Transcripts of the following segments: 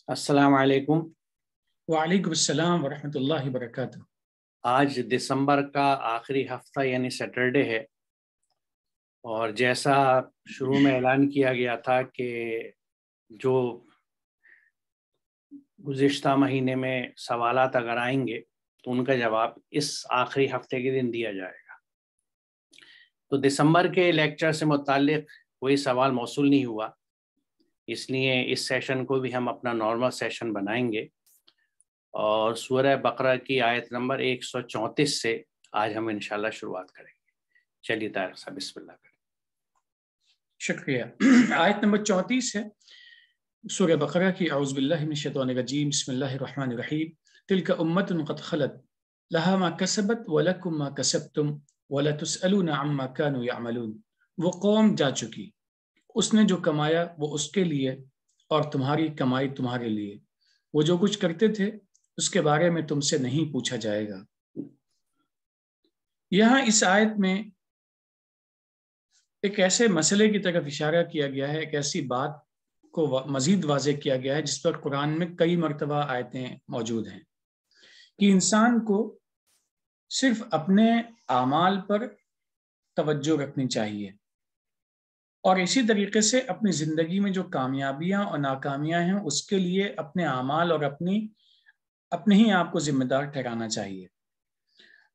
السلام علیکم۔ وعلیکم السلام ورحمۃ اللہ وبرکاتہ۔ آج دسمبر کا آخری ہفتہ یعنی سیٹرڈے ہے، اور جیسا شروع میں اعلان کیا گیا تھا کہ جو گزشتہ مہینے میں سوالات اگر آئیں گے تو ان کا جواب اس آخری ہفتے کے دن دیا جائے گا۔ تو دسمبر کے لیکچر سے متعلق کوئی سوال موصول نہیں ہوا، اس لیے اس سیشن کو بھی ہم اپنا نارمل سیشن بنائیں گے، اور سورہ بقرہ کی آیت نمبر 134 سے آج ہم انشاءاللہ شروعات کریں گے۔ چلیے طارق صاحب بسم اللہ کریں۔ شکریہ۔ آیت نمبر 34 ہے سورہ بقرہ کی۔ اعوذ باللہ من الشیطان الرجیم، بسم اللہ الرحمن الرحیم۔ تلک امۃ قد خلت لہا ما کسبت ولکم ما کسبتم ولتسألون عما کانوا یعملون۔ وہ قوم جا چکی، اس نے جو کمایا وہ اس کے لیے اور تمہاری کمائی تمہارے لیے، وہ جو کچھ کرتے تھے اس کے بارے میں تم سے نہیں پوچھا جائے گا۔ یہاں اس آیت میں ایک ایسے مسئلے کی طرف اشارہ کیا گیا ہے، ایک ایسی بات کو مزید واضح کیا گیا ہے جس پر قرآن میں کئی مرتبہ آیتیں موجود ہیں کہ انسان کو صرف اپنے اعمال پر توجہ رکھنی چاہیے، اور اسی طریقے سے اپنی زندگی میں جو کامیابیاں اور ناکامیاں ہیں اس کے لیے اپنے اعمال اور اپنے ہی آپ کو ذمہ دار ٹھہرانا چاہیے،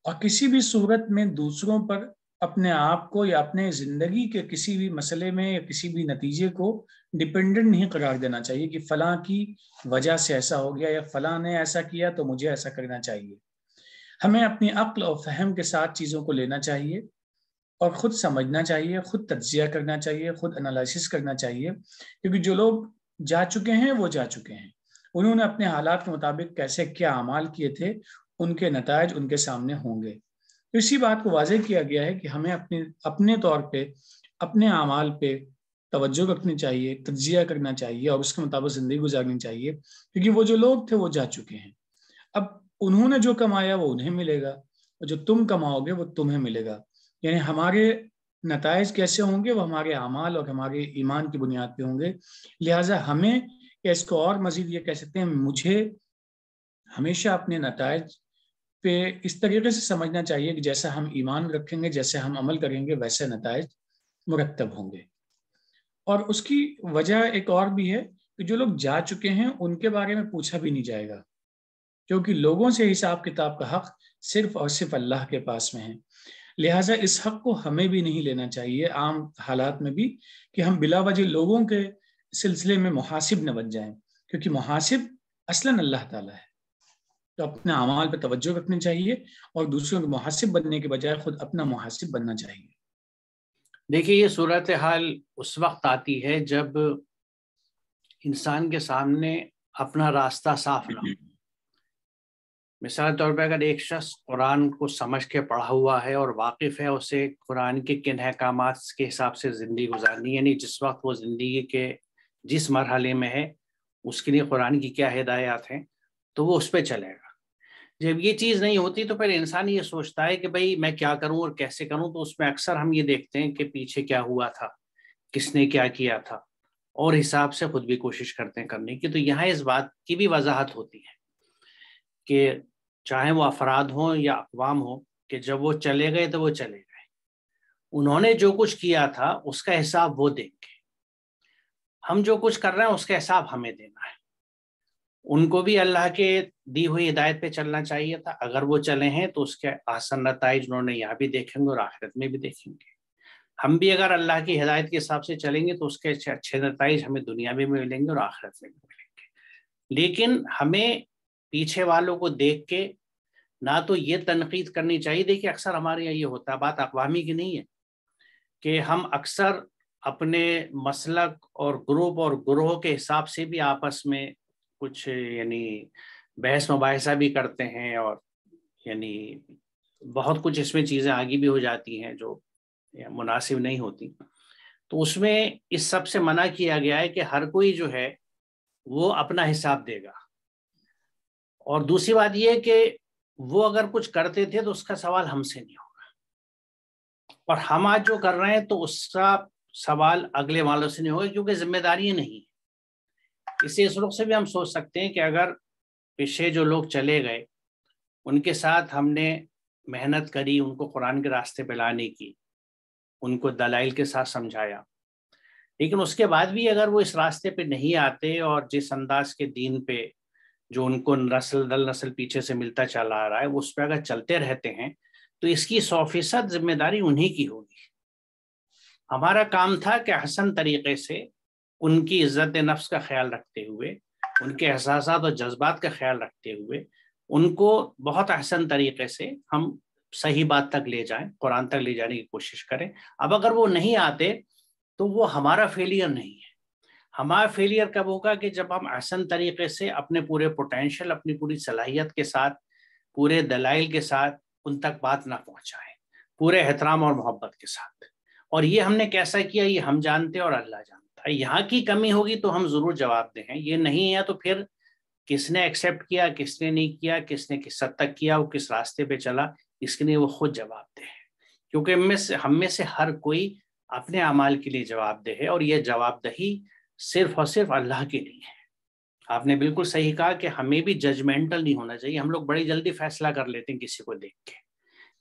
اور کسی بھی صورت میں دوسروں پر اپنے آپ کو یا اپنے زندگی کے کسی بھی مسئلے میں یا کسی بھی نتیجے کو ڈیپینڈنٹ نہیں قرار دینا چاہیے کہ فلاں کی وجہ سے ایسا ہو گیا یا فلاں نے ایسا کیا تو مجھے ایسا کرنا چاہیے۔ ہمیں اپنی عقل اور فہم کے ساتھ چیزوں کو لینا چاہیے اور خود سمجھنا چاہیے، خود تجزیہ کرنا چاہیے، خود انالائسس کرنا چاہیے، کیونکہ جو لوگ جا چکے ہیں وہ جا چکے ہیں، انہوں نے اپنے حالات کے مطابق کیسے کیا اعمال کیے تھے ان کے نتائج ان کے سامنے ہوں گے۔ تو اسی بات کو واضح کیا گیا ہے کہ ہمیں اپنے طور پہ اپنے اعمال پہ توجہ رکھنی چاہیے، تجزیہ کرنا چاہیے اور اس کے مطابق زندگی گزارنی چاہیے، کیونکہ وہ جو لوگ تھے وہ جا چکے ہیں۔ اب انہوں نے جو کمایا وہ انہیں ملے گا، اور جو تم کماؤ گے وہ تمہیں ملے گا، یعنی ہمارے نتائج کیسے ہوں گے وہ ہمارے اعمال اور ہمارے ایمان کی بنیاد پہ ہوں گے۔ لہٰذا ہمیں اس کو اور مزید یہ کہہ سکتے ہیں، مجھے ہمیشہ اپنے نتائج پہ اس طریقے سے سمجھنا چاہیے کہ جیسا ہم ایمان رکھیں گے، جیسے ہم عمل کریں گے ویسے نتائج مرتب ہوں گے۔ اور اس کی وجہ ایک اور بھی ہے کہ جو لوگ جا چکے ہیں ان کے بارے میں پوچھا بھی نہیں جائے گا، کیونکہ لوگوں سے حساب کتاب کا حق صرف اور صرف اللہ کے پاس میں ہے۔ لہٰذا اس حق کو ہمیں بھی نہیں لینا چاہیے عام حالات میں بھی کہ ہم بلا وجہ لوگوں کے سلسلے میں محاسب نہ بن جائیں، کیونکہ محاسب اصلاً اللہ تعالیٰ ہے۔ تو اپنے اعمال پہ توجہ رکھنی چاہیے اور دوسروں کے محاسب بننے کے بجائے خود اپنا محاسب بننا چاہیے۔ دیکھیے، یہ صورتحال اس وقت آتی ہے جب انسان کے سامنے اپنا راستہ صاف نہ ہو۔ مثال طور پہ اگر ایک شخص قرآن کو سمجھ کے پڑھا ہوا ہے اور واقف ہے اسے قرآن کے کن احکامات کے حساب سے زندگی گزارنی، یعنی جس وقت وہ زندگی کے جس مرحلے میں ہے اس کے لیے قرآن کی کیا ہدایات ہیں تو وہ اس پہ چلے گا۔ جب یہ چیز نہیں ہوتی تو پھر انسان یہ سوچتا ہے کہ بھئی میں کیا کروں اور کیسے کروں، تو اس میں اکثر ہم یہ دیکھتے ہیں کہ پیچھے کیا ہوا تھا، کس نے کیا کیا تھا، اور حساب سے خود بھی کوشش کرتے ہیں کرنے کی۔ تو یہاں اس بات کی بھی وضاحت ہوتی ہے کہ چاہے وہ افراد ہوں یا اقوام ہوں کہ جب وہ چلے گئے تو وہ چلے گئے، انہوں نے جو کچھ کیا تھا اس کا حساب وہ دیں گے، ہم جو کچھ کر رہے ہیں اس کا حساب ہمیں دینا ہے۔ ان کو بھی اللہ کے دی ہوئی ہدایت پہ چلنا چاہیے تھا، اگر وہ چلے ہیں تو اس کے احسن نتائج انہوں نے یہاں بھی دیکھیں گے اور آخرت میں بھی دیکھیں گے۔ ہم بھی اگر اللہ کی ہدایت کے حساب سے چلیں گے تو اس کے اچھے نتائج ہمیں دنیا میں ملیں گے اور آخرت میں بھی ملیں گے۔ لیکن ہمیں پیچھے والوں کو دیکھ کے نہ تو یہ تنقید کرنی چاہیے۔ دیکھیے اکثر ہمارے یہاں یہ ہوتا ہے، بات اقوامی کی نہیں ہے، کہ ہم اکثر اپنے مسلک اور گروپ اور گروہ کے حساب سے بھی آپس میں کچھ یعنی بحث مباحثہ بھی کرتے ہیں، اور یعنی بہت کچھ اس میں چیزیں آگے بھی ہو جاتی ہیں جو مناسب نہیں ہوتی۔ تو اس میں اس سب سے منع کیا گیا ہے کہ ہر کوئی جو ہے وہ اپنا حساب دے گا، اور دوسری بات یہ ہے کہ وہ اگر کچھ کرتے تھے تو اس کا سوال ہم سے نہیں ہوگا، اور ہم آج جو کر رہے ہیں تو اس کا سوال اگلے والوں سے نہیں ہوگا، کیونکہ ذمہ داری نہیں ہے۔ اس رخ سے بھی ہم سوچ سکتے ہیں کہ اگر پیچھے جو لوگ چلے گئے ان کے ساتھ ہم نے محنت کری، ان کو قرآن کے راستے پہ لانے کی، ان کو دلائل کے ساتھ سمجھایا، لیکن اس کے بعد بھی اگر وہ اس راستے پہ نہیں آتے اور جس انداز کے دین پہ جو ان کو نسل در نسل پیچھے سے ملتا چلا آ رہا ہے اس پہ اگر چلتے رہتے ہیں تو اس کی 100% ذمہ داری انہی کی ہوگی۔ ہمارا کام تھا کہ حسن طریقے سے ان کی عزت نفس کا خیال رکھتے ہوئے، ان کے احساسات اور جذبات کا خیال رکھتے ہوئے ان کو بہت احسن طریقے سے ہم صحیح بات تک لے جائیں، قرآن تک لے جانے کی کوشش کریں۔ اب اگر وہ نہیں آتے تو وہ ہمارا فیلئر نہیں ہے۔ ہمارا فیلئر کب ہوگا؟ کہ جب ہم احسن طریقے سے اپنے پورے پوٹینشیل، اپنی پوری صلاحیت کے ساتھ، پورے دلائل کے ساتھ ان تک بات نہ پہنچائیں، پورے احترام اور محبت کے ساتھ۔ اور یہ ہم نے کیسا کیا یہ ہم جانتے اور اللہ جانتا ہے۔ یہاں کی کمی ہوگی تو ہم ضرور جواب دیں، یہ نہیں ہے تو پھر کس نے ایکسیپٹ کیا، کس نے نہیں کیا، کس نے کس حد تک کیا، وہ کس راستے پہ چلا، اس کے لیے وہ خود جواب دہ ہے، کیونکہ ہم میں سے ہر کوئی اپنے اعمال کے لیے جواب دہ ہے، اور یہ جواب دہی صرف اور صرف اللہ کے لیے ہے۔ آپ نے بالکل صحیح کہا کہ ہمیں بھی ججمنٹل نہیں ہونا چاہیے۔ ہم لوگ بڑی جلدی فیصلہ کر لیتے ہیں کسی کو دیکھ کے،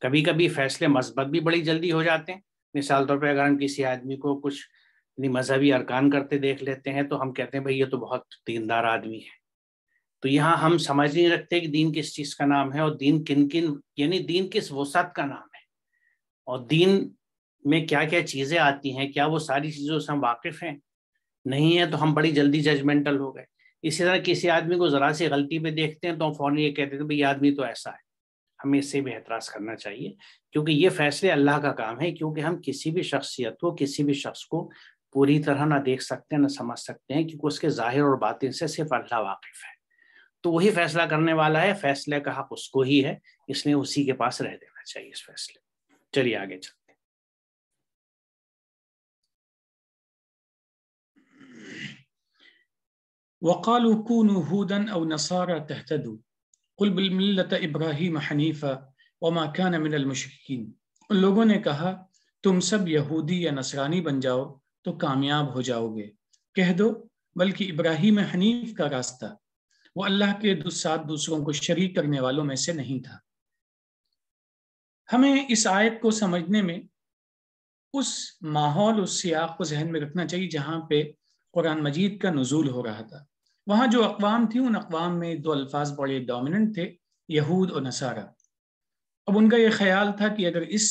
کبھی کبھی فیصلے مثبت بھی بڑی جلدی ہو جاتے ہیں۔ مثال طور پہ اگر ہم کسی آدمی کو کچھ مذہبی ارکان کرتے دیکھ لیتے ہیں تو ہم کہتے ہیں بھئی یہ تو بہت دیندار آدمی ہے۔ تو یہاں ہم سمجھ نہیں رکھتے کہ دین کس چیز کا نام ہے، اور دین یعنی دین کس وسعت کا نام ہے، اور دین میں کیا کیا چیزیں آتی ہیں، کیا وہ ساری چیزوں سے ہم واقف ہیں؟ نہیں ہے تو ہم بڑی جلدی ججمنٹل ہو گئے۔ اسی طرح کسی آدمی کو ذرا سی غلطی پہ دیکھتے ہیں تو ہم فوراً یہ کہتے ہیں بھئی یہ آدمی تو ایسا ہے۔ ہمیں اس سے بھی احتراز کرنا چاہیے، کیونکہ یہ فیصلے اللہ کا کام ہے، کیونکہ ہم کسی بھی شخصیت کو، کسی بھی شخص کو پوری طرح نہ دیکھ سکتے ہیں، نہ سمجھ سکتے ہیں، کیونکہ اس کے ظاہر اور باطن سے صرف اللہ واقف ہے۔ تو وہی فیصلہ کرنے والا ہے، فیصلے کا حق اس کو ہی ہے، اس لیے اسی کے پاس رہ دینا چاہیے اس فیصلے۔ چلیے آگے چلتے ہیں۔ وقالوا كونوا هودا أو نصارى تهتدوا قل بالملة إبراهيم حنيفا وما كان من المشركين۔ ان لوگوں نے کہا تم سب یہودی یا نصرانی بن جاؤ تو کامیاب ہو جاؤ گے، کہہ دو بلکہ ابراہیم حنیف کا راستہ وہ اللہ کے ساتھ دوسروں کو شریک کرنے والوں میں سے نہیں تھا۔ ہمیں اس آیت کو سمجھنے میں اس ماحول، اس سیاق کو ذہن میں رکھنا چاہیے جہاں پہ قرآن مجید کا نزول ہو رہا تھا۔ وہاں جو اقوام تھی ان اقوام میں دو الفاظ بڑے ڈومیننٹ تھے، یہود اور نصارہ۔ اب ان کا یہ خیال تھا کہ اگر اس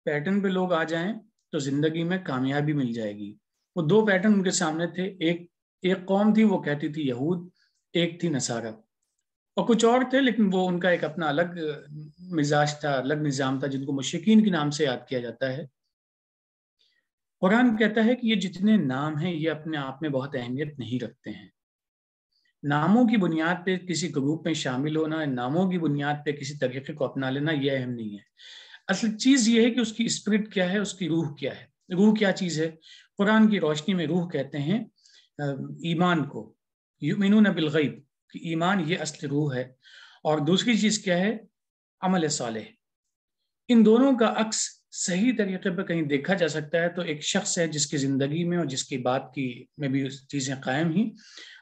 پیٹرن پہ لوگ آ جائیں تو زندگی میں کامیابی مل جائے گی۔ وہ دو پیٹرن ان کے سامنے تھے، ایک قوم تھی وہ کہتی تھی یہود، ایک تھی نصارہ، اور کچھ اور تھے لیکن وہ ان کا ایک اپنا الگ مزاج تھا، الگ نظام تھا، جن کو مشرکین کے نام سے یاد کیا جاتا ہے۔ قرآن کہتا ہے کہ یہ جتنے نام ہیں یہ اپنے آپ میں بہت اہمیت نہیں رکھتے ہیں۔ ناموں کی بنیاد پہ کسی گروپ میں شامل ہونا، ناموں کی بنیاد پہ کسی طریقے کو اپنا لینا یہ اہم نہیں ہے۔ اصل چیز یہ ہے کہ اس کی اسپرٹ کیا ہے، اس کی روح کیا ہے۔ روح کیا چیز ہے؟ قرآن کی روشنی میں روح کہتے ہیں ایمان کو، یؤمنون بالغیب، کہ ایمان یہ اصل روح ہے۔ اور دوسری چیز کیا ہے؟ عمل صالح۔ ان دونوں کا عکس صحیح طریقے پہ کہیں دیکھا جا سکتا ہے تو ایک شخص ہے جس کی زندگی میں اور جس کی بات کی میں بھی چیزیں قائم ہیں،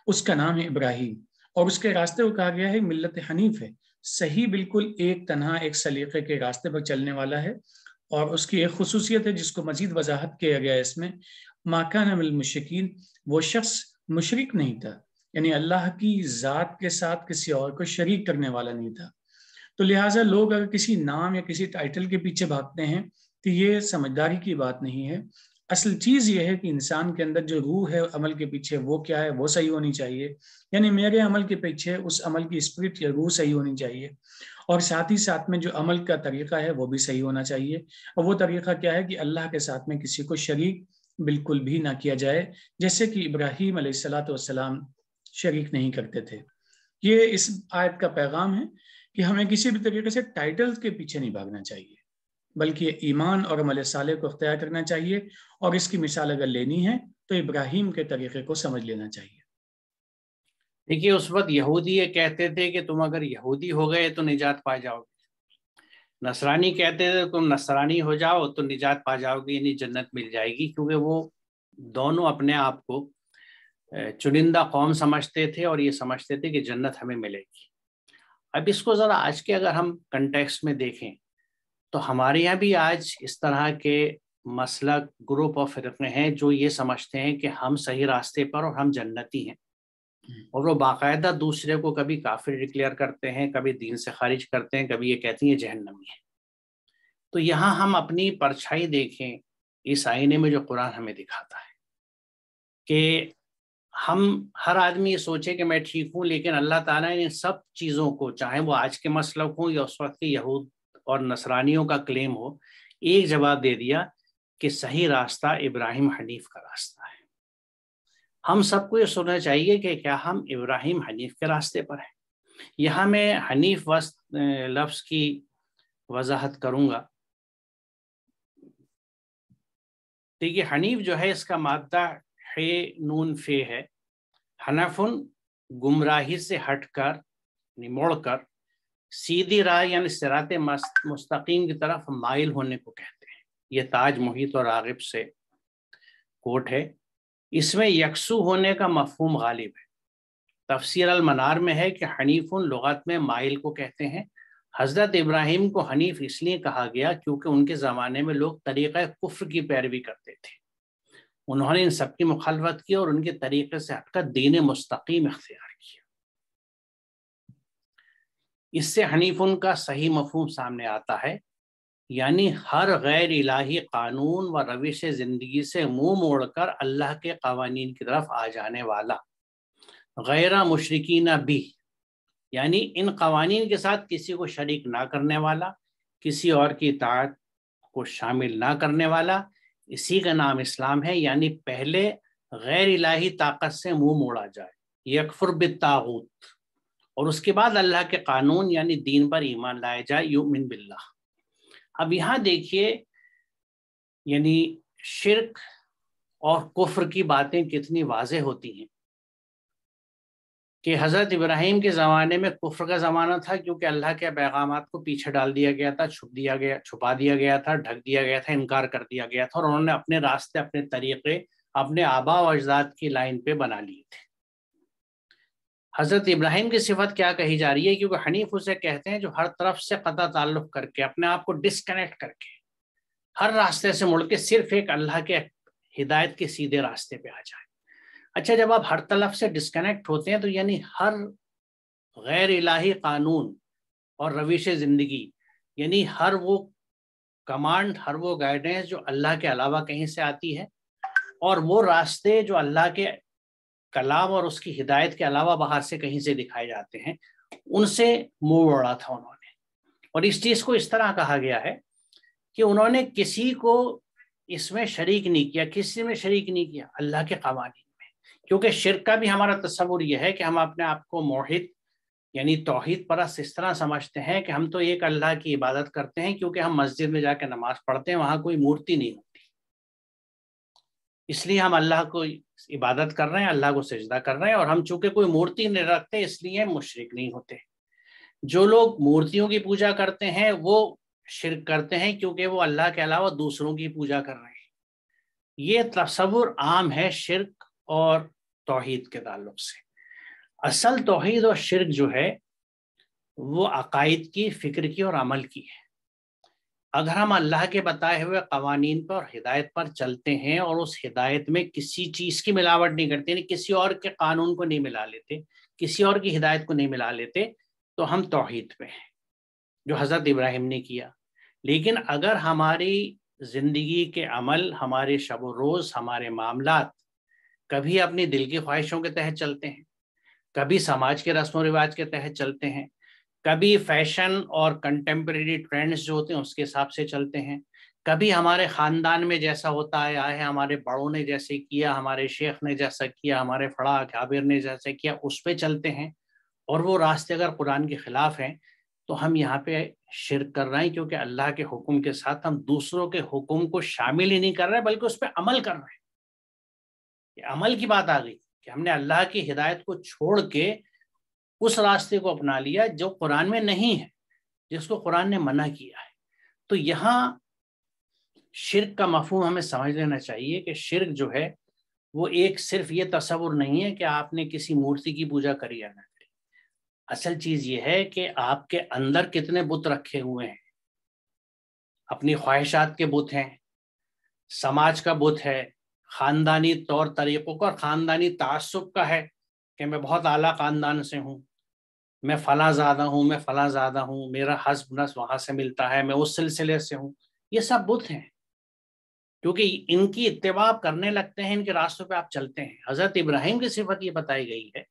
اس کا نام ہے ابراہیم، اور اس کے راستے کو کہا گیا ہے ملت حنیف ہے، صحیح بالکل ایک تنہا ایک سلیقے کے راستے پر چلنے والا ہے۔ اور اس کی ایک خصوصیت ہے جس کو مزید وضاحت کیا گیا ہے اس میں، ما کان من المشرکین، وہ شخص مشرک نہیں تھا، یعنی اللہ کی ذات کے ساتھ کسی اور کو شریک کرنے والا نہیں تھا۔ تو لہٰذا لوگ اگر کسی نام یا کسی ٹائٹل کے پیچھے بھاگتے ہیں تو یہ سمجھداری کی بات نہیں ہے۔ اصل چیز یہ ہے کہ انسان کے اندر جو روح ہے عمل کے پیچھے وہ کیا ہے، وہ صحیح ہونی چاہیے، یعنی میرے عمل کے پیچھے اس عمل کی اسپرٹ یا روح صحیح ہونی چاہیے، اور ساتھ ہی ساتھ میں جو عمل کا طریقہ ہے وہ بھی صحیح ہونا چاہیے۔ اور وہ طریقہ کیا ہے کہ اللہ کے ساتھ میں کسی کو شریک بالکل بھی نہ کیا جائے، جیسے کہ ابراہیم علیہ السلام شریک نہیں کرتے تھے۔ یہ اس آیت کا پیغام ہے کہ ہمیں کسی بھی طریقے سے ٹائٹلز کے پیچھے نہیں بھاگنا چاہیے، بلکہ ایمان اور عمل صالح کو اختیار کرنا چاہیے، اور اس کی مثال اگر لینی ہے تو ابراہیم کے طریقے کو سمجھ لینا چاہیے۔ دیکھیے اس وقت یہودی یہ کہتے تھے کہ تم اگر یہودی ہو گئے تو نجات پا جاؤ گے، نصرانی کہتے تھے تم نصرانی ہو جاؤ تو نجات پا جاؤ گے، یعنی جنت مل جائے گی، کیونکہ وہ دونوں اپنے آپ کو چنندہ قوم سمجھتے تھے اور یہ سمجھتے تھے کہ جنت ہمیں ملے گی۔ اب اس کو ذرا آج کے اگر ہم کنٹیکسٹ میں دیکھیں تو ہمارے یہاں بھی آج اس طرح کے مسلک گروپ اور فرقے ہیں جو یہ سمجھتے ہیں کہ ہم صحیح راستے پر اور ہم جنتی ہیں، اور وہ باقاعدہ دوسرے کو کبھی کافر ڈکلیئر کرتے ہیں، کبھی دین سے خارج کرتے ہیں، کبھی یہ کہتی ہیں جہنمی ہے۔ تو یہاں ہم اپنی پرچھائی دیکھیں اس آئینے میں جو قرآن ہمیں دکھاتا ہے کہ ہم ہر آدمی یہ سوچے کہ میں ٹھیک ہوں، لیکن اللہ تعالیٰ نے سب چیزوں کو، چاہے وہ آج کے مسلک ہوں یا اس وقت کے یہود اور نصرانیوں کا کلیم ہو، ایک جواب دے دیا کہ صحیح راستہ ابراہیم حنیف کا راستہ ہے۔ ہم سب کو یہ سننا چاہیے کہ کیا ہم ابراہیم حنیف کے راستے پر ہیں؟ یہاں میں حنیف لفظ کی وضاحت کروں گا۔ دیکھیے حنیف جو ہے اس کا مادہ ہے نون فے ہے۔ حنفن گمراہی سے ہٹ کر یعنی موڑ کر سیدھی راہ یعنی صراط مستقیم کی طرف مائل ہونے کو کہتے ہیں۔ یہ تاج محیط اور راغب سے کوٹ ہے۔ اس میں یکسو ہونے کا مفہوم غالب ہے۔ تفسیر المنار میں ہے کہ حنیفن لغت میں مائل کو کہتے ہیں۔ حضرت ابراہیم کو حنیف اس لیے کہا گیا کیونکہ ان کے زمانے میں لوگ طریقہ کفر کی پیروی کرتے تھے۔ انہوں نے ان سب کی مخالفت کی اور ان کے طریقے سے ہٹ کر دین مستقیم اختیار کیا۔ اس سے حنیفن کا صحیح مفہوم سامنے آتا ہے، یعنی ہر غیر الہی قانون و روش زندگی سے منہ موڑ کر اللہ کے قوانین کی طرف آ جانے والا، غیر مشرکین بھی یعنی ان قوانین کے ساتھ کسی کو شریک نہ کرنے والا، کسی اور کی اطاعت کو شامل نہ کرنے والا، اسی کا نام اسلام ہے۔ یعنی پہلے غیر الہی طاقت سے منہ موڑا جائے، یکفر بالطاغوت، اور اس کے بعد اللہ کے قانون یعنی دین پر ایمان لائے جائے، یؤمن باللہ۔ اب یہاں دیکھیے یعنی شرک اور کفر کی باتیں کتنی واضح ہوتی ہیں کہ حضرت ابراہیم کے زمانے میں کفر کا زمانہ تھا کیونکہ اللہ کے پیغامات کو پیچھے ڈال دیا گیا تھا، چھپا دیا گیا تھا، ڈھک دیا گیا تھا، انکار کر دیا گیا تھا، اور انہوں نے اپنے راستے، اپنے طریقے اپنے آبا و اجداد کی لائن پہ بنا لیے تھے۔ حضرت ابراہیم کی صفت کیا کہی جا رہی ہے؟ کیونکہ حنیف اسے کہتے ہیں جو ہر طرف سے قطع تعلق کر کے، اپنے آپ کو ڈسکنیکٹ کر کے، ہر راستے سے مڑ کے صرف ایک اللہ کے ہدایت کے سیدھے راستے پہ آ جائے۔ اچھا، جب آپ ہر طرف سے ڈسکنیکٹ ہوتے ہیں تو یعنی ہر غیر الہی قانون اور روش زندگی، یعنی ہر وہ کمانڈ، ہر وہ گائیڈنس جو اللہ کے علاوہ کہیں سے آتی ہے، اور وہ راستے جو اللہ کے کلام اور اس کی ہدایت کے علاوہ باہر سے کہیں سے دکھائے جاتے ہیں، ان سے منہ موڑا تھا انہوں نے۔ اور اس چیز کو اس طرح کہا گیا ہے کہ انہوں نے کسی کو اس میں شریک نہیں کیا، کسی میں شریک نہیں کیا اللہ کے قوانین میں۔ کیونکہ شرک کا بھی ہمارا تصور یہ ہے کہ ہم اپنے آپ کو موحد یعنی توحید پرست اس طرح سمجھتے ہیں کہ ہم تو ایک اللہ کی عبادت کرتے ہیں، کیونکہ ہم مسجد میں جا کے نماز پڑھتے ہیں، وہاں کوئی مورتی نہیں ہوتی، اس لیے ہم اللہ کو عبادت کر رہے ہیں، اللہ کو سجدہ کر رہے ہیں، اور ہم چونکہ کوئی مورتی نہیں رکھتے اس لیے مشرک نہیں ہوتے۔ جو لوگ مورتیوں کی پوجا کرتے ہیں وہ شرک کرتے ہیں کیونکہ وہ اللہ کے علاوہ دوسروں کی پوجا کر رہے ہیں۔ یہ تصور عام ہے شرک اور توحید کے تعلق سے۔ اصل توحید اور شرک جو ہے وہ عقائد کی، فکر کی اور عمل کی ہے۔ اگر ہم اللہ کے بتائے ہوئے قوانین پر اور ہدایت پر چلتے ہیں اور اس ہدایت میں کسی چیز کی ملاوٹ نہیں کرتے، یعنی کسی اور کے قانون کو نہیں ملا لیتے، کسی اور کی ہدایت کو نہیں ملا لیتے، تو ہم توحید پہ ہیں، جو حضرت ابراہیم نے کیا۔ لیکن اگر ہماری زندگی کے عمل، ہمارے شب و روز، ہمارے معاملات کبھی اپنی دل کی خواہشوں کے تحت چلتے ہیں، کبھی سماج کے رسم و رواج کے تحت چلتے ہیں، کبھی فیشن اور کنٹمپریری ٹرینڈز جو ہوتے ہیں اس کے حساب سے چلتے ہیں، کبھی ہمارے خاندان میں جیسا ہوتا آیا ہے، ہمارے بڑوں نے جیسے کیا، ہمارے شیخ نے جیسا کیا، ہمارے فڑا اکابر نے جیسا کیا، اس پہ چلتے ہیں، اور وہ راستے اگر قرآن کے خلاف ہیں تو ہم یہاں پہ شرک کر رہے ہیں، کیونکہ اللہ کے حکم کے ساتھ ہم دوسروں کے حکم کو شامل ہی نہیں کر رہے بلکہ اس پہ عمل کر رہے ہیں۔ یہ عمل کی بات آ گئی کہ ہم نے اللہ کی ہدایت کو چھوڑ کے اس راستے کو اپنا لیا جو قرآن میں نہیں ہے، جس کو قرآن نے منع کیا ہے۔ تو یہاں شرک کا مفہوم ہمیں سمجھ لینا چاہیے کہ شرک جو ہے وہ ایک صرف یہ تصور نہیں ہے کہ آپ نے کسی مورتی کی پوجا کری یا نہ کری. اصل چیز یہ ہے کہ آپ کے اندر کتنے بت رکھے ہوئے ہیں. اپنی خواہشات کے بت ہیں، سماج کا بت ہے، خاندانی طور طریقوں کا اور خاندانی تعصب کا ہے کہ میں بہت اعلیٰ خاندان سے ہوں، میں فلاں زیادہ ہوں، میں فلاں زیادہ ہوں، میرا حسب نس وہاں سے ملتا ہے، میں اس سلسلے سے ہوں. یہ سب بت ہیں، کیونکہ ان کی اتباع کرنے لگتے ہیں، ان کے راستوں پہ آپ چلتے ہیں. حضرت ابراہیم کی صفت یہ بتائی گئی ہے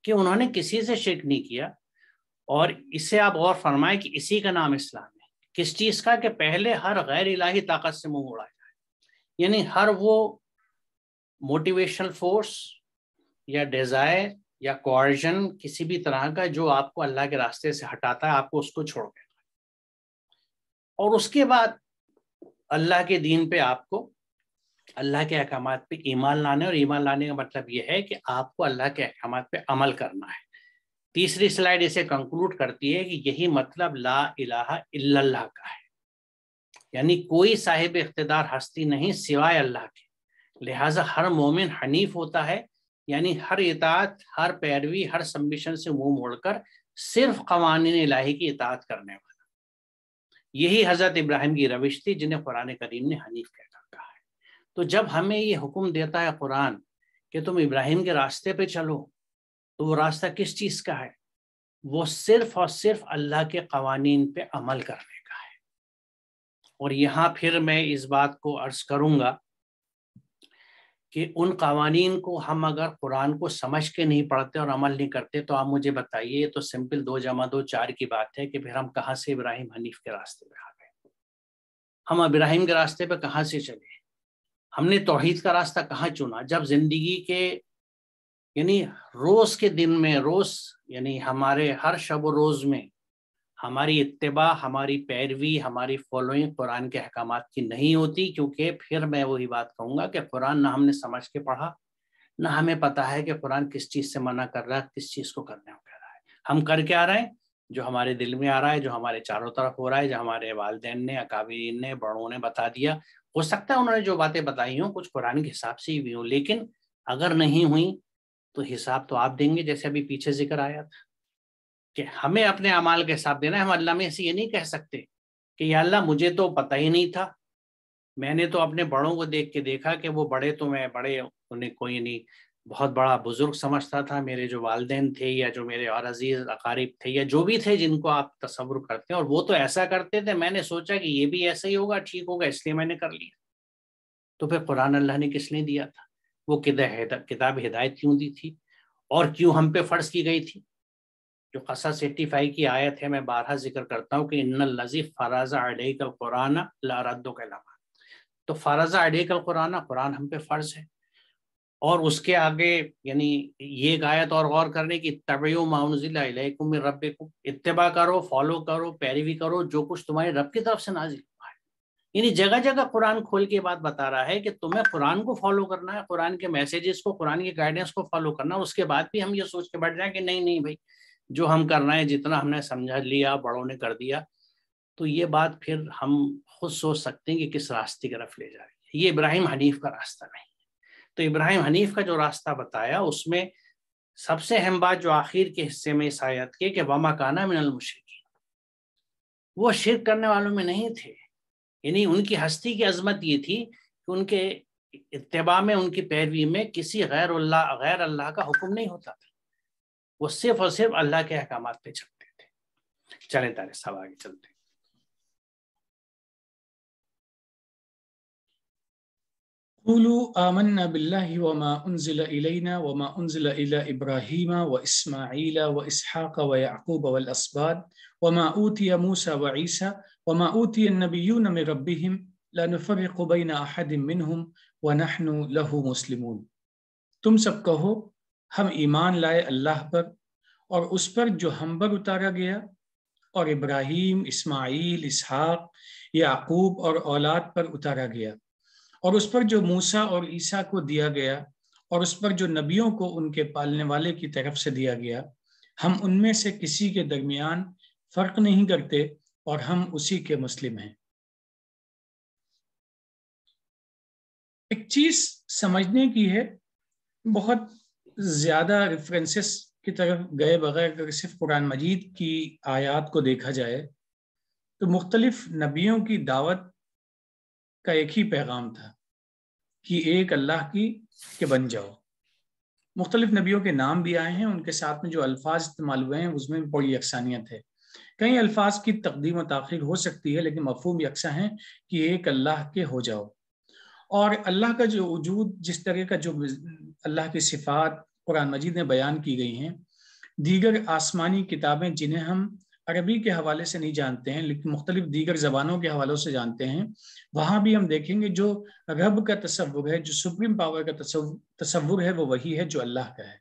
کہ انہوں نے کسی سے شرک نہیں کیا. اور اس سے آپ غور فرمائیں کہ اسی کا نام اسلام ہے. کس چیز کا؟ کہ پہلے ہر غیر الہی طاقت سے منہ موڑا جائے. یعنی ہر وہ موٹیویشنل فورس یا ڈیزائر یا کوارژن کسی بھی طرح کا جو آپ کو اللہ کے راستے سے ہٹاتا ہے، آپ کو اس کو چھوڑ دینا. اور اس کے بعد اللہ کے دین پہ آپ کو اللہ کے احکامات پہ ایمان لانا ہے. اور ایمان لانے کا مطلب یہ ہے کہ آپ کو اللہ کے احکامات پہ عمل کرنا ہے. تیسری سلائیڈ اسے کنکلوڈ کرتی ہے کہ یہی مطلب لا الہ الا اللہ کا ہے، یعنی کوئی صاحب اقتدار ہستی نہیں سوائے اللہ کے. لہٰذا ہر مومن حنیف ہوتا ہے، یعنی ہر اطاعت، ہر پیروی، ہر سبمیشن سے منہ موڑ کر صرف قوانین الہی کی اطاعت کرنے والا. یہی حضرت ابراہیم کی روش تھی جنہیں قرآن کریم نے حنیف کہہ کر کہا ہے. تو جب ہمیں یہ حکم دیتا ہے قرآن کہ تم ابراہیم کے راستے پہ چلو، تو وہ راستہ کس چیز کا ہے؟ وہ صرف اور صرف اللہ کے قوانین پہ عمل کرنے کا ہے. اور یہاں پھر میں اس بات کو عرض کروں گا کہ ان قوانین کو ہم اگر قرآن کو سمجھ کے نہیں پڑھتے اور عمل نہیں کرتے تو آپ مجھے بتائیے، یہ تو سمپل 2 + 2 4 کی بات ہے کہ پھر ہم کہاں سے ابراہیم حنیف کے راستے پہ آ گئے؟ ہم ابراہیم کے راستے پہ کہاں سے چلے؟ ہم نے توحید کا راستہ کہاں چنا؟ جب زندگی کے یعنی روز کے دن میں، روز یعنی ہمارے ہر شب و روز میں ہماری اتباع، ہماری پیروی، ہماری فالوئنگ قرآن کے احکامات کی نہیں ہوتی. کیونکہ پھر میں وہی بات کہوں گا کہ قرآن نہ ہم نے سمجھ کے پڑھا، نہ ہمیں پتہ ہے کہ قرآن کس چیز سے منع کر رہا ہے، کس چیز کو کرنے کو کہہ رہا ہے. ہم کر کے آ رہے ہیں جو ہمارے دل میں آ رہا ہے، جو ہمارے چاروں طرف ہو رہا ہے، جو ہمارے والدین نے، اکابرین نے، بڑوں نے بتا دیا. ہو سکتا ہے انہوں نے جو باتیں بتائی ہوں کچھ قرآن کے حساب سے ہی بھی ہوں، لیکن اگر نہیں ہوئی تو حساب تو آپ دیں گے، جیسے ابھی پیچھے ذکر آیا تھا کہ ہمیں اپنے اعمال کا حساب دینا ہے. ہم اللہ میں سے یہ نہیں کہہ سکتے کہ یا اللہ مجھے تو پتہ ہی نہیں تھا، میں نے تو اپنے بڑوں کو دیکھ کے دیکھا کہ وہ بڑے، تو میں بڑے انہیں کوئی نہیں بہت بڑا بزرگ سمجھتا تھا. میرے جو والدین تھے یا جو میرے اور عزیز اقارب تھے یا جو بھی تھے جن کو آپ تصور کرتے ہیں، اور وہ تو ایسا کرتے تھے، میں نے سوچا کہ یہ بھی ایسا ہی ہوگا، ٹھیک ہوگا، اس لیے میں نے کر لیا. تو پھر قرآن اللہ نے کس نے دیا تھا؟ وہ کتاب ہدایت کیوں دی تھی اور کیوں ہم پہ فرض کی گئی تھی؟ جو قصص 85 کی آیت ہے، میں بارہا ذکر کرتا ہوں کہ ان الذی فرض علیک القرآن لردک الیک. تو فرض علیک القرآن، قرآن ہم پہ فرض ہے. اور اس کے آگے یعنی یہ ایک آیت اور غور کرنے کی، اتبعوا ما انزل الیکم من ربکم، اتباع کرو، فالو کرو، پیروی کرو جو کچھ تمہارے رب کی طرف سے نازل ہوا ہے. یعنی جگہ جگہ قرآن کھول کے بات بتا رہا ہے کہ تمہیں قرآن کو فالو کرنا ہے، قرآن کے میسیجز کو، قرآن کی گائیڈنس کو فالو کرنا. اس کے بعد بھی ہم یہ سوچ کے بیٹھ جائیں کہ نہیں نہیں بھائی، جو ہم کر رہے ہیں، جتنا ہم نے سمجھا لیا، بڑوں نے کر دیا، تو یہ بات پھر ہم خود سوچ سکتے ہیں کہ کس راستے کی طرف لے جا رہی ہے. یہ ابراہیم حنیف کا راستہ نہیں. تو ابراہیم حنیف کا جو راستہ بتایا، اس میں سب سے اہم بات جو آخر کے حصے میں اس آیت کے کہ وما کان من المشرکین، وہ شرک کرنے والوں میں نہیں تھے. یعنی ان کی ہستی کی عظمت یہ تھی کہ ان کے اتباع میں، ان کی پیروی میں کسی غیر اللہ کا حکم نہیں ہوتا تھا. وہ صرف اور صرف اللہ کے احکامات پہ چلتے تھے. چلیں تارے سب آگے چلتے ہیں. قولوا آمنا بالله وما أنزل إلينا وما أنزل إلى إبراهيم وإسماعيل وإسحاق ويعقوب والأسباط وما أوتي موسى وعيسى وما أوتي النبيون من ربهم لا نفرق بين أحد منهم ونحن له مسلمون. تم سب کہو ہم ایمان لائے اللہ پر اور اس پر جو ہم پر اتارا گیا، اور ابراہیم، اسماعیل، اسحاق، یعقوب اور اولاد پر اتارا گیا، اور اس پر جو موسیٰ اور عیسیٰ کو دیا گیا، اور اس پر جو نبیوں کو ان کے پالنے والے کی طرف سے دیا گیا. ہم ان میں سے کسی کے درمیان فرق نہیں کرتے اور ہم اسی کے مسلم ہیں. ایک چیز سمجھنے کی ہے بہت زیادہ ریفرنسز کی طرف گئے بغیر اگر صرف قرآن مجید کی آیات کو دیکھا جائے تو مختلف نبیوں کی دعوت کا ایک ہی پیغام تھا کہ ایک اللہ کی کہ بن جاؤ. مختلف نبیوں کے نام بھی آئے ہیں، ان کے ساتھ میں جو الفاظ استعمال ہوئے ہیں اس میں بھی بڑی یکسانیت ہے. کئی الفاظ کی تقدیم و تاخیر ہو سکتی ہے لیکن مفہوم یکساں ہے کہ ایک اللہ کے ہو جاؤ. اور اللہ کا جو وجود، جس طرح کا جو اللہ کی صفات قرآن مجید میں بیان کی گئی ہیں، دیگر آسمانی کتابیں جنہیں ہم عربی کے حوالے سے نہیں جانتے ہیں لیکن مختلف دیگر زبانوں کے حوالوں سے جانتے ہیں، وہاں بھی ہم دیکھیں گے جو رب کا تصور ہے، جو سپریم پاور کا تصور ہے، وہ وہی ہے جو اللہ کا ہے.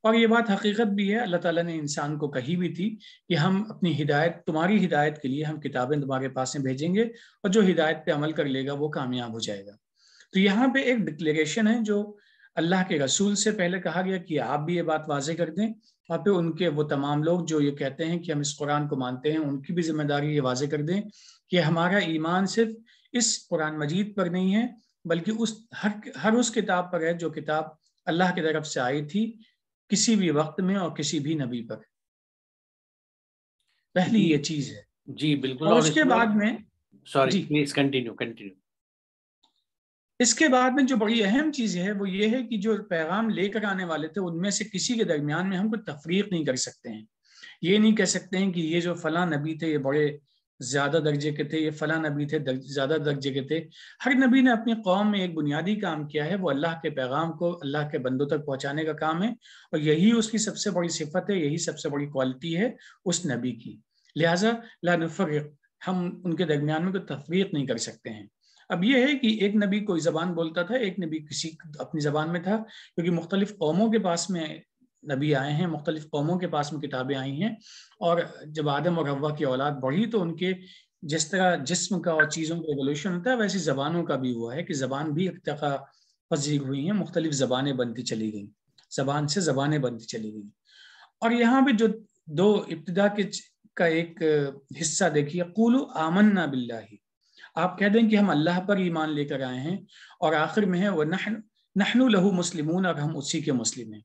اور یہ بات حقیقت بھی ہے، اللہ تعالیٰ نے انسان کو کہی بھی تھی کہ ہم اپنی ہدایت، تمہاری ہدایت کے لیے ہم کتابیں تمہارے پاس میں بھیجیں گے اور جو ہدایت پہ عمل کر لے گا وہ کامیاب ہو جائے گا. تو یہاں پہ ایک ڈکلیریشن ہے جو اللہ کے رسول سے پہلے کہا گیا کہ آپ بھی یہ بات واضح کر دیں، اور پھر ان کے وہ تمام لوگ جو یہ کہتے ہیں کہ ہم اس قرآن کو مانتے ہیں ان کی بھی ذمہ داری یہ واضح کر دیں کہ ہمارا ایمان صرف اس قرآن مجید پر نہیں ہے بلکہ ہر اس کتاب پر ہے جو کتاب اللہ کی طرف سے آئی تھی کسی بھی وقت میں اور کسی بھی نبی پر. پہلی یہ چیز ہے. جی بالکل. اور اس کے بعد میں سوری پلیز کنٹینیو. اس کے بعد میں جو بڑی اہم چیز ہے وہ یہ ہے کہ جو پیغام لے کر آنے والے تھے ان میں سے کسی کے درمیان میں ہم کوئی تفریق نہیں کر سکتے ہیں. یہ نہیں کہہ سکتے ہیں کہ یہ جو فلاں نبی تھے یہ بڑے زیادہ درجے کے تھے، یہ فلاں نبی تھے زیادہ درجے کے تھے. ہر نبی نے اپنی قوم میں ایک بنیادی کام کیا ہے، وہ اللہ کے پیغام کو اللہ کے بندوں تک پہنچانے کا کام ہے، اور یہی اس کی سب سے بڑی صفت ہے، یہی سب سے بڑی کوالٹی ہے اس نبی کی. لہٰذا لا نفرق، ہم ان کے درمیان میں کوئی تفریق نہیں کر سکتے ہیں. اب یہ ہے کہ ایک نبی کوئی زبان بولتا تھا، ایک نبی کسی اپنی زبان میں تھا، کیونکہ مختلف قوموں کے پاس میں نبی آئے ہیں، مختلف قوموں کے پاس میں کتابیں آئی ہیں. اور جب آدم اور حوا کی اولاد بڑھی تو ان کے جس طرح جسم کا اور چیزوں کا ایوولوشن ہوتا ہے ویسی زبانوں کا بھی ہوا ہے کہ زبان بھی ارتقا پذیر ہوئی ہیں، مختلف زبانیں بنتی چلی گئیں، زبان سے زبانیں بنتی چلی گئیں. اور یہاں پہ جو دو ابتدا کا ایک حصہ دیکھیے، قولوا آمنا باللہ، آپ کہہ دیں کہ ہم اللہ پر ایمان لے کر آئے ہیں، اور آخر میں ہے وَنَحْنُ لَهُ مُسْلِمُونَ، اور ہم اسی کے مسلم ہیں.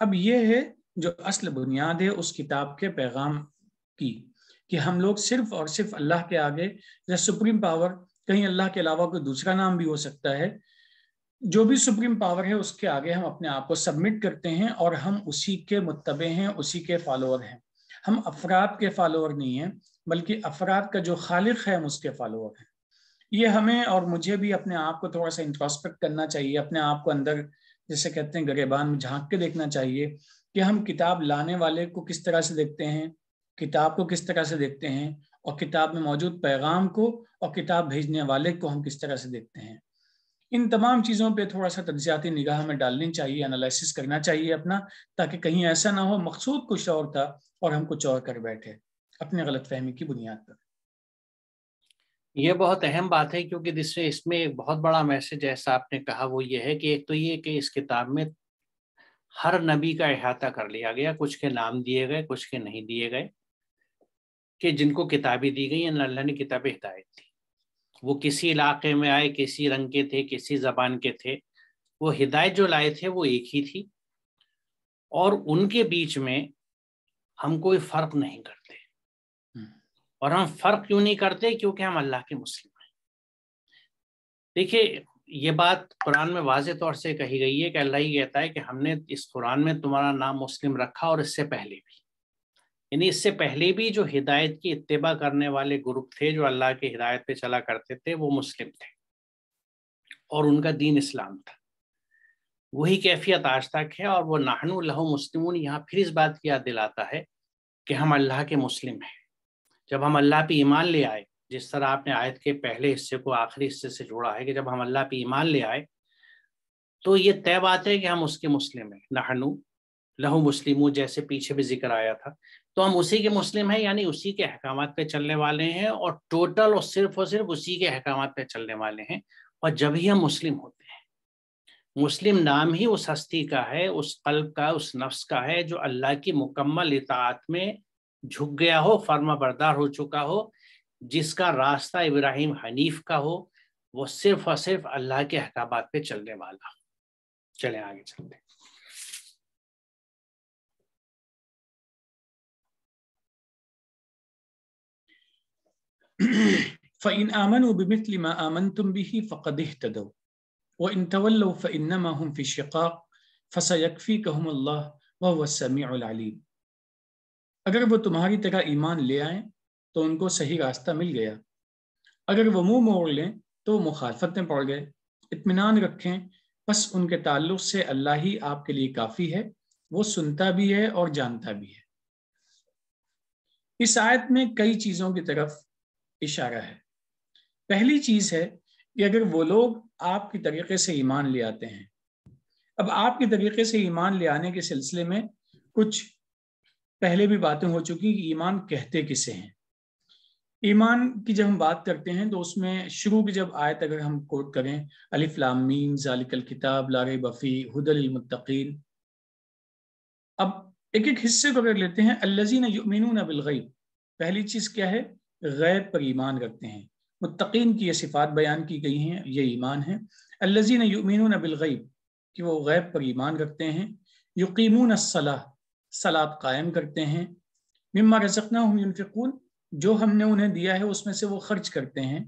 اب یہ ہے جو اصل بنیاد ہے اس کتاب کے پیغام کی، کہ ہم لوگ صرف اور صرف اللہ کے آگے، یا سپریم پاور، کہیں اللہ کے علاوہ کوئی دوسرا نام بھی ہو سکتا ہے، جو بھی سپریم پاور ہے اس کے آگے ہم اپنے آپ کو سبمٹ کرتے ہیں اور ہم اسی کے متبع ہیں، اسی کے فالوور ہیں. ہم افراد کے فالوور نہیں ہیں بلکہ افراد کا جو خالق ہے ہم اس کے فالوور ہیں. یہ ہمیں اور مجھے بھی اپنے آپ کو تھوڑا سا انٹروسپیکٹ کرنا چاہیے، اپنے آپ کو اندر جیسے کہتے ہیں گریبان میں جھانک کے دیکھنا چاہیے کہ ہم کتاب لانے والے کو کس طرح سے دیکھتے ہیں، کتاب کو کس طرح سے دیکھتے ہیں، اور کتاب میں موجود پیغام کو اور کتاب بھیجنے والے کو ہم کس طرح سے دیکھتے ہیں. ان تمام چیزوں پہ تھوڑا سا تجزیاتی نگاہ میں ڈالنی چاہیے، انالائسس کرنا چاہیے اپنا، تاکہ کہیں ایسا نہ ہو مقصود کچھ اور تھا اور ہم کچھ اور کر بیٹھے اپنے غلط فہمی کی بنیاد پر. یہ بہت اہم بات ہے کیونکہ اس میں ایک بہت بڑا میسج ایسا آپ نے کہا، وہ یہ ہے کہ ایک تو یہ کہ اس کتاب میں ہر نبی کا احاطہ کر لیا گیا، کچھ کے نام دیے گئے، کچھ کے نہیں دیے گئے، کہ جن کو کتابیں دی گئی ہیں اللہ نے کتاب ہدایت دی، وہ کسی علاقے میں آئے، کسی رنگ کے تھے، کسی زبان کے تھے، وہ ہدایت جو لائے تھے وہ ایک ہی تھی، اور ان کے بیچ میں ہم کوئی فرق نہیں کرتے. اور ہم فرق کیوں نہیں کرتے؟ کیونکہ ہم اللہ کے مسلم ہیں. دیکھیے یہ بات قرآن میں واضح طور سے کہی گئی ہے کہ اللہ ہی کہتا ہے کہ ہم نے اس قرآن میں تمہارا نام مسلم رکھا، اور اس سے پہلے بھی، یعنی اس سے پہلے بھی جو ہدایت کی اتباع کرنے والے گروپ تھے، جو اللہ کی ہدایت پہ چلا کرتے تھے، وہ مسلم تھے اور ان کا دین اسلام تھا. وہی کیفیت آج تک ہے، اور وہ نحنو لہو مسلمون یہاں پھر اس بات کی یاد دلاتا ہے کہ ہم اللہ کے مسلم ہیں. جب ہم اللہ پہ ایمان لے آئے، جس طرح آپ نے آیت کے پہلے حصے کو آخری حصے سے جوڑا ہے کہ جب ہم اللہ پہ ایمان لے آئے تو یہ طے بات ہے کہ ہم اس کے مسلم ہیں. نحنو لہو مسلمون، جیسے پیچھے بھی ذکر آیا تھا، تو ہم اسی کے مسلم ہیں، یعنی اسی کے احکامات پہ چلنے والے ہیں، اور ٹوٹل اور صرف اسی کے احکامات پہ چلنے والے ہیں. اور جب ہی ہم مسلم ہوتے ہیں، مسلم نام ہی اس ہستی کا ہے، اس قلب کا، اس نفس کا ہے جو اللہ کی مکمل اطاعت میں جھک گیا ہو، فرما بردار ہو چکا ہو، جس کا راستہ ابراہیم حنیف کا ہو، وہ صرف اور صرف اللہ کے احکامات پہ چلنے والا. چلیں آگے چلتے ہیں. فَإِنْ آمَنُوا بِمِثْلِ مَا آمَنْتُمْ بِهِ فَقَدِ اهْتَدَوْا وَإِنْ تَوَلَّوْا فَإِنَّمَا هُمْ فِي شِقَاقٍ فَسَيَكْفِيكَهُمُ اللَّهُ وَهُوَ السَّمِيعُ الْعَلِيمُ. اگر وہ تمہاری طرح ایمان لے آئیں تو ان کو صحیح راستہ مل گیا، اگر وہ منہ موڑ لیں تو مخالفت میں پڑ گئے. اطمینان رکھیں بس ان کے تعلق سے اللہ ہی آپ کے لیے کافی ہے، وہ سنتا بھی ہے اور جانتا بھی ہے. اس آیت میں کئی چیزوں کی طرف اشارہ ہے. پہلی چیز ہے کہ اگر وہ لوگ آپ کے طریقے سے ایمان لے آتے ہیں، اب آپ کے طریقے سے ایمان لے آنے کے سلسلے میں کچھ پہلے بھی باتیں ہو چکی کہ ایمان کہتے کسے ہیں. ایمان کی جب ہم بات کرتے ہیں تو اس میں شروع کی جب آیت اگر ہم کوٹ کریں الف لام میم ذالک الکتاب لا ریب فیہ ھدی للمتقین، اب ایک ایک حصے کو اگر لیتے ہیں الذین یؤمنون بالغیب، پہلی چیز کیا ہے؟ غیب پر ایمان رکھتے ہیں. متقین کی یہ صفات بیان کی گئی ہیں، یہ ایمان ہے. الذین یؤمنون بالغیب کہ وہ غیب پر ایمان رکھتے ہیں. یقیمون الصلاۃ، صلاۃ قائم کرتے ہیں. مما رزقناہم ینفقون، جو ہم نے انہیں دیا ہے اس میں سے وہ خرچ کرتے ہیں.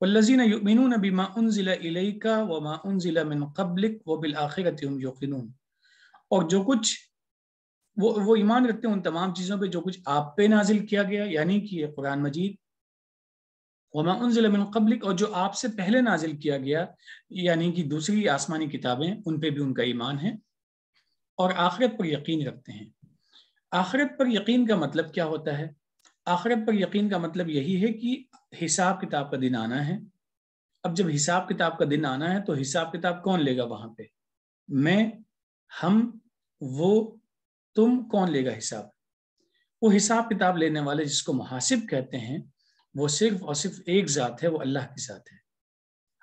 والذین یؤمنون بما انزل الیک وما انزل من قبلک وبالآخرۃ هم یوقنون، اور جو کچھ وہ ایمان رکھتے ہیں ان تمام چیزوں پہ جو کچھ آپ پہ نازل کیا گیا، یعنی کہ یہ قرآن مجید، وما انزل من قبلک، اور جو آپ سے پہلے نازل کیا گیا یعنی کہ دوسری آسمانی کتابیں، ان پہ بھی ان کا ایمان ہے. اور آخرت پر یقین رکھتے ہیں. آخرت پر یقین کا مطلب کیا ہوتا ہے؟ آخرت پر یقین کا مطلب یہی ہے کہ حساب کتاب کا دن آنا ہے. اب جب حساب کتاب کا دن آنا ہے تو حساب کتاب کون لے گا وہاں پہ؟ میں، ہم، وہ، تم، کون لے گا حساب؟ وہ حساب کتاب لینے والے جس کو محاسب کہتے ہیں وہ صرف اور صرف ایک ذات ہے، وہ اللہ کی ذات ہے.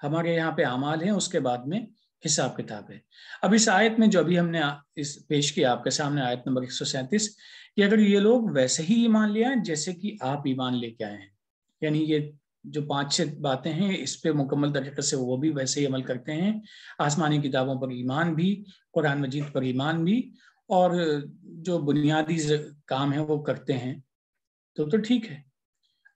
ہمارے یہاں پہ اعمال ہیں، اس کے بعد میں حساب کتاب ہے. اب اس آیت میں جو ابھی ہم نے اس پیش کیا آپ کے سامنے، آیت نمبر 137، کہ اگر یہ لوگ ویسے ہی ایمان لے آئیں جیسے کہ آپ ایمان لے کے آئے ہیں، یعنی یہ جو 5-6 باتیں ہیں اس پہ مکمل طریقے سے وہ بھی ویسے ہی عمل کرتے ہیں، آسمانی کتابوں پر ایمان بھی، قرآن مجید پر ایمان بھی، اور جو بنیادی کام ہے وہ کرتے ہیں، تو ٹھیک ہے.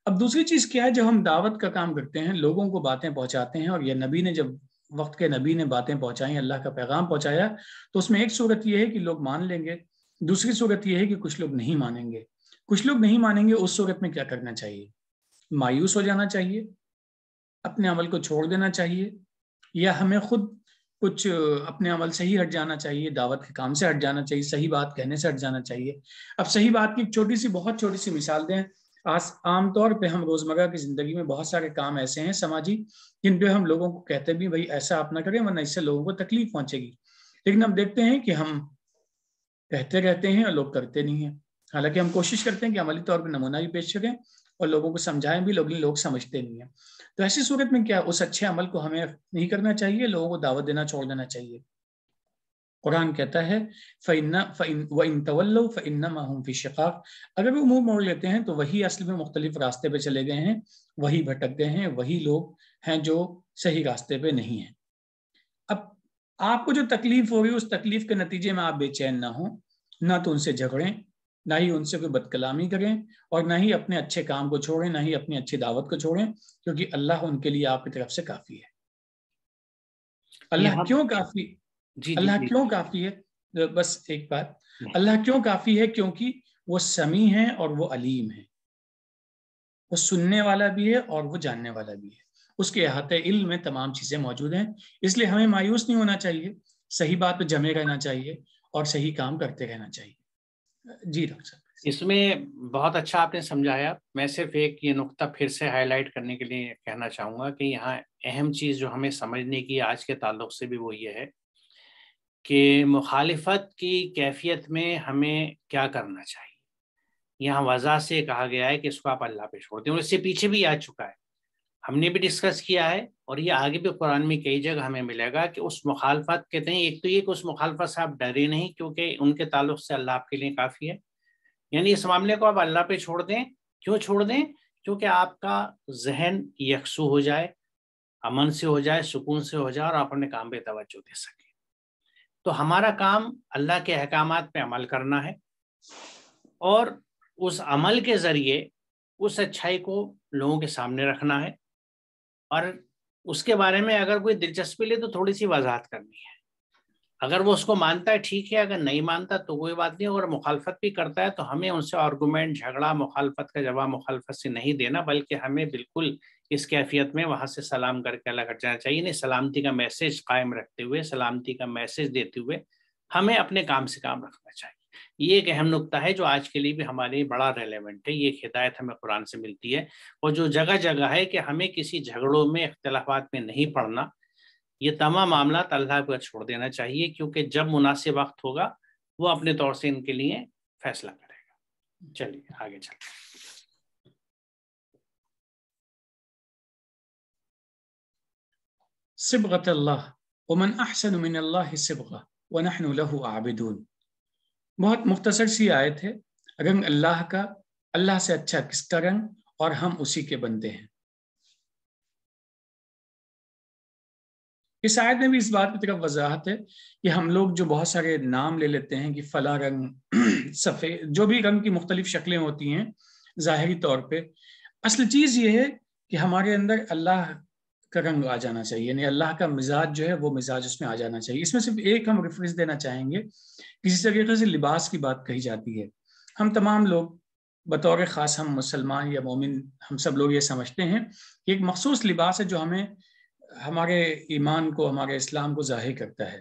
اب دوسری چیز کیا ہے؟ جب ہم دعوت کا کام کرتے ہیں، لوگوں کو باتیں پہنچاتے ہیں، اور یہ نبی نے جب وقت کے نبی نے باتیں پہنچائیں، اللہ کا پیغام پہنچایا، تو اس میں ایک صورت یہ ہے کہ لوگ مان لیں گے، دوسری صورت یہ ہے کہ کچھ لوگ نہیں مانیں گے. کچھ لوگ نہیں مانیں گے، اس صورت میں کیا کرنا چاہیے؟ مایوس ہو جانا چاہیے، اپنے عمل کو چھوڑ دینا چاہیے، یا ہمیں خود کچھ اپنے عمل سے ہی ہٹ جانا چاہیے، دعوت کے کام سے ہٹ جانا چاہیے، صحیح بات کہنے سے ہٹ جانا چاہیے. اب صحیح بات کی ایک چھوٹی سی، بہت چھوٹی سی مثال دیں. عام طور پہ ہم روزمرہ کی زندگی میں بہت سارے کام ایسے ہیں سماجی جن پہ ہم لوگوں کو کہتے بھی بھائی ایسا آپ نہ کریں ورنہ اس سے لوگوں کو تکلیف پہنچے گی، لیکن ہم دیکھتے ہیں کہ ہم کہتے رہتے ہیں اور لوگ کرتے نہیں ہیں. حالانکہ ہم کوشش کرتے ہیں کہ عملی طور پہ نمونہ بھی پیش کریں اور لوگوں کو سمجھائیں بھی، لوگ سمجھتے نہیں ہیں. تو ایسی صورت میں کیا اس اچھے عمل کو ہمیں نہیں کرنا چاہیے، لوگوں کو دعوت دینا چھوڑ دینا چاہیے. قرآن کہتا ہے وَإِن تَوَلَّوْا فَإِنَّمَا هُمْ فِي شِقَاقٍ، اگر وہ منہ موڑ لیتے ہیں تو وہی اصل میں مختلف راستے پہ چلے گئے ہیں، وہی بھٹک گئے ہیں، وہی لوگ ہیں جو صحیح راستے پہ نہیں ہیں. اب آپ کو جو تکلیف ہو رہی ہے اس تکلیف کے نتیجے میں آپ بے چین نہ ہوں، نہ تو ان سے جھگڑیں، نہ ہی ان سے کوئی بد کلامی کریں، اور نہ ہی اپنے اچھے کام کو چھوڑیں، نہ ہی اپنی اچھی دعوت کو چھوڑیں، کیونکہ اللہ ان کے لیے آپ کی طرف سے کافی ہے. اللہ کیوں کافی؟ اللہ کیوں کافی ہے؟ بس ایک بات، اللہ کیوں کافی ہے؟ کیونکہ وہ سمیع ہے اور وہ علیم ہے، وہ سننے والا بھی ہے اور وہ جاننے والا بھی ہے، اس کے احاطے علم میں تمام چیزیں موجود ہیں. اس لیے ہمیں مایوس نہیں ہونا چاہیے، صحیح بات پہ جمے رہنا چاہیے اور صحیح کام کرتے رہنا چاہیے. جی ڈاکٹر صاحب. اس میں بہت اچھا آپ نے سمجھایا. میں صرف ایک یہ نقطہ پھر سے ہائی لائٹ کرنے کے لیے کہنا چاہوں گا کہ یہاں اہم چیز جو ہمیں سمجھنے کی آج کے تعلق سے بھی وہ یہ ہے کہ مخالفت کی کیفیت میں ہمیں کیا کرنا چاہیے. یہاں وضاح سے کہا گیا ہے کہ اس کو آپ اللہ پہ چھوڑ دیں، اور اس سے پیچھے بھی آ چکا ہے، ہم نے بھی ڈسکس کیا ہے، اور یہ آگے بھی قرآن میں کئی جگہ ہمیں ملے گا کہ اس مخالفت کہتے ہیں. ایک تو یہ کہ اس مخالفت سے آپ ڈرے نہیں کیونکہ ان کے تعلق سے اللہ آپ کے لیے کافی ہے، یعنی اس معاملے کو آپ اللہ پہ چھوڑ دیں. کیوں چھوڑ دیں؟ کیونکہ آپ کا ذہن یکسو ہو جائے، امن سے ہو جائے، سکون سے ہو جائے، اور آپ اپنے کام پہ توجہ دے سکیں. تو ہمارا کام اللہ کے احکامات پہ عمل کرنا ہے اور اس عمل کے ذریعے اس اچھائی کو لوگوں کے سامنے رکھنا ہے، اور اس کے بارے میں اگر کوئی دلچسپی لے تو تھوڑی سی وضاحت کرنی ہے۔ اگر وہ اس کو مانتا ہے ٹھیک ہے، اگر نہیں مانتا تو کوئی بات نہیں، اگر مخالفت بھی کرتا ہے تو ہمیں ان سے آرگومنٹ، جھگڑا، مخالفت کا جواب مخالفت سے نہیں دینا، بلکہ ہمیں بالکل اس کیفیت میں وہاں سے سلام کر کے الگ ہٹ جانا چاہیے، نہیں سلامتی کا میسج قائم رکھتے ہوئے، سلامتی کا میسج دیتے ہوئے ہمیں اپنے کام سے کام رکھنا چاہیے۔ یہ ایک اہم نقطہ ہے جو آج کے لیے بھی ہمارے لیے بڑا ریلیونٹ ہے، یہ ایک ہدایت ہمیں قرآن سے ملتی ہے، اور جو جگہ جگہ ہے کہ ہمیں کسی جھگڑوں میں، اختلافات میں نہیں پڑنا، یہ تمام معاملات اللہ پر چھوڑ دینا چاہیے، کیونکہ جب مناسب وقت ہوگا وہ اپنے طور سے ان کے لیے فیصلہ کرے گا۔ چلیے آگے چلتے ہیں۔ صبغۃ اللہ ومن احسن من اللہ صبغہ ونحن له عابدون۔ بہت مختصر سی آیت ہے، رنگ اللہ کا، اللہ سے اچھا کس کا رنگ، اور ہم اسی کے بندے ہیں۔ اس آیت میں بھی اس بات کی طرف وضاحت ہے کہ ہم لوگ جو بہت سارے نام لے لیتے ہیں کہ فلاں رنگ، سفید، جو بھی رنگ کی مختلف شکلیں ہوتی ہیں ظاہری طور پہ، اصل چیز یہ ہے کہ ہمارے اندر اللہ کا رنگ آ جانا چاہیے، یعنی اللہ کا مزاج جو ہے وہ مزاج اس میں آ جانا چاہیے۔ اس میں صرف ایک ہم ریفرنس دینا چاہیں گے، کسی طریقے سے لباس کی بات کہی جاتی ہے۔ ہم تمام لوگ بطور خاص، ہم مسلمان یا مومن، ہم سب لوگ یہ سمجھتے ہیں کہ ایک مخصوص لباس ہے جو ہمیں ہمارے ایمان کو، ہمارے اسلام کو ظاہر کرتا ہے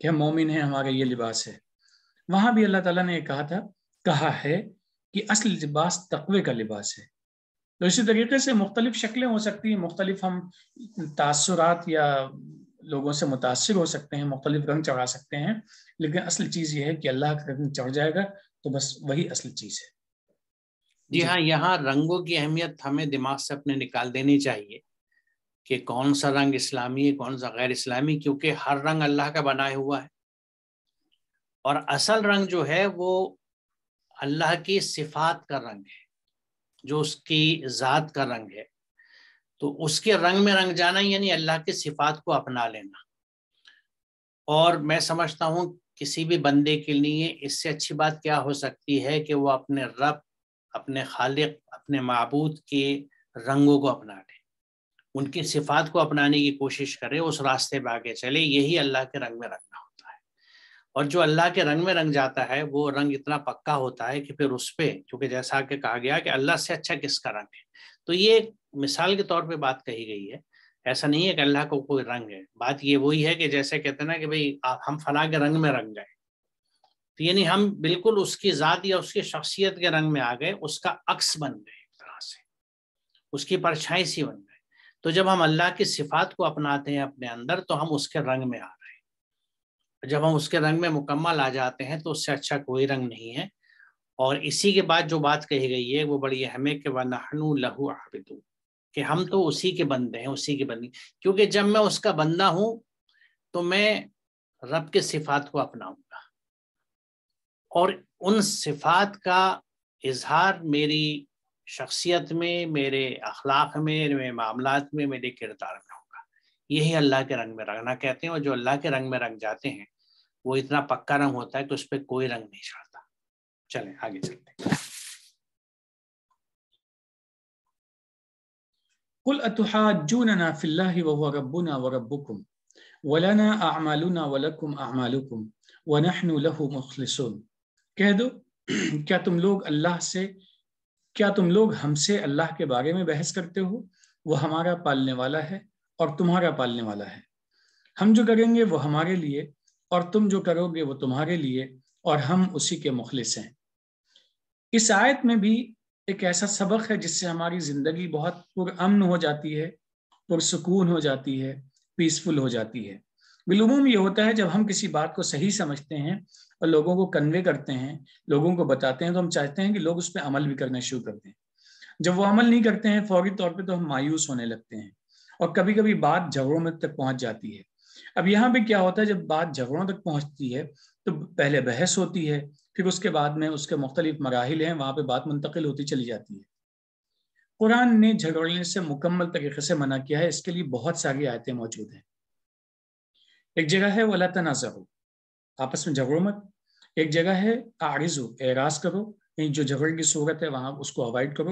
کہ ہم مومن ہیں، ہمارا یہ لباس ہے۔ وہاں بھی اللہ تعالیٰ نے کہا ہے کہ اصل لباس تقوی کا لباس ہے۔ تو اسی طریقے سے مختلف شکلیں ہو سکتی ہیں، مختلف ہم تاثرات یا لوگوں سے متاثر ہو سکتے ہیں، مختلف رنگ چڑھا سکتے ہیں، لیکن اصل چیز یہ ہے کہ اللہ کا رنگ چڑھ جائے گا تو بس وہی اصل چیز ہے۔ جی ہاں، یہاں رنگوں کی اہمیت ہمیں دماغ سے اپنے نکال دینی چاہیے کہ کون سا رنگ اسلامی ہے، کون سا غیر اسلامی، کیونکہ ہر رنگ اللہ کا بنایا ہوا ہے، اور اصل رنگ جو ہے وہ اللہ کی صفات کا رنگ ہے، جو اس کی ذات کا رنگ ہے۔ تو اس کے رنگ میں رنگ جانا یعنی اللہ کی صفات کو اپنا لینا، اور میں سمجھتا ہوں کسی بھی بندے کے لیے اس سے اچھی بات کیا ہو سکتی ہے کہ وہ اپنے رب، اپنے خالق، اپنے معبود کے رنگوں کو اپنا لے، ان کی صفات کو اپنانے کی کوشش کرے، اس راستے پہ آگے چلے، یہی اللہ کے رنگ میں رنگنا ہوتا ہے۔ اور جو اللہ کے رنگ میں رنگ جاتا ہے وہ رنگ اتنا پکا ہوتا ہے کہ پھر اس پہ، کیونکہ جیسا کہ کہا گیا کہ اللہ سے اچھا کس کا رنگ ہے، تو یہ ایک مثال کے طور پہ بات کہی گئی ہے، ایسا نہیں ہے کہ اللہ کو کوئی رنگ ہے، بات یہ وہی ہے کہ جیسے کہتے ہیں نا کہ بھئی ہم فلاں کے رنگ میں رنگ گئے، تو یعنی ہم بالکل اس کی ذات یا اس کی شخصیت کے رنگ میں آ گئے، اس کا عکس بن گئے، ایک طرح سے اس کی پرچھائی سی بن گئے۔ تو جب ہم اللہ کی صفات کو اپناتے ہیں اپنے اندر تو ہم اس کے رنگ میں آ رہے ہیں، جب ہم اس کے رنگ میں مکمل آ جاتے ہیں تو اس سے اچھا کوئی رنگ نہیں ہے۔ اور اسی کے بعد جو بات کہی گئی ہے وہ بڑی اہم ہے کہ وَنَحْنُ لَهُ عَابِدُونَ، کہ ہم تو اسی کے بندے ہیں، اسی کے بندے، کیونکہ جب میں اس کا بندہ ہوں تو میں رب کے صفات کو اپناؤں گا، اور ان صفات کا اظہار میری شخصیت میں، میرے اخلاق میں، میرے معاملات میں، میرے کردار میں ہوگا۔ یہی اللہ کے رنگ میں رنگنا کہتے ہیں، اور جو اللہ کے رنگ میں رنگ جاتے ہیں وہ اتنا پکا رنگ ہوتا ہے کہ اس پہ کوئی رنگ نہیں چڑھتا۔ چلیں آگے چلتے ہیں۔ قل اتحاجوننا فی اللہ وهو ربنا وربکم ولنا اعمالنا ولکم اعمالکم ونحن له مخلصون۔ کہہ دو، کیا تم لوگ ہم سے اللہ کے بارے میں بحث کرتے ہو؟ وہ ہمارا پالنے والا ہے اور تمہارا پالنے والا ہے، ہم جو کریں گے وہ ہمارے لیے اور تم جو کرو گے وہ تمہارے لیے، اور ہم اسی کے مخلص ہیں۔ اس آیت میں بھی ایک ایسا سبق ہے جس سے ہماری زندگی بہت پرامن ہو جاتی ہے، پرسکون ہو جاتی ہے، پیسفل ہو جاتی ہے۔ بالعموم یہ ہوتا ہے جب ہم کسی بات کو صحیح سمجھتے ہیں اور لوگوں کو کنوے کرتے ہیں، لوگوں کو بتاتے ہیں، تو ہم چاہتے ہیں کہ لوگ اس پہ عمل بھی کرنا شروع کر دیں۔ جب وہ عمل نہیں کرتے ہیں فوری طور پہ تو ہم مایوس ہونے لگتے ہیں، اور کبھی کبھی بات جھگڑوں میں تک پہنچ جاتی ہے۔ اب یہاں پہ کیا ہوتا ہے، جب بات جھگڑوں تک پہنچتی ہے تو پہلے بحث ہوتی ہے، پھر اس کے بعد میں اس کے مختلف مراحل ہیں، وہاں پہ بات منتقل ہوتی چلی جاتی ہے۔ قرآن نے جھگڑنے سے مکمل طریقے سے منع کیا ہے، اس کے لیے بہت ساری آیتیں موجود ہیں۔ ایک جگہ ہے وَلَا تَنَازَعُوا، آپس میں جھگڑو مت. ایک جگہ ہے اعرضو، اعراض کرو، جو جھگڑے کی صورت ہے وہاں اس کو اوائڈ کرو.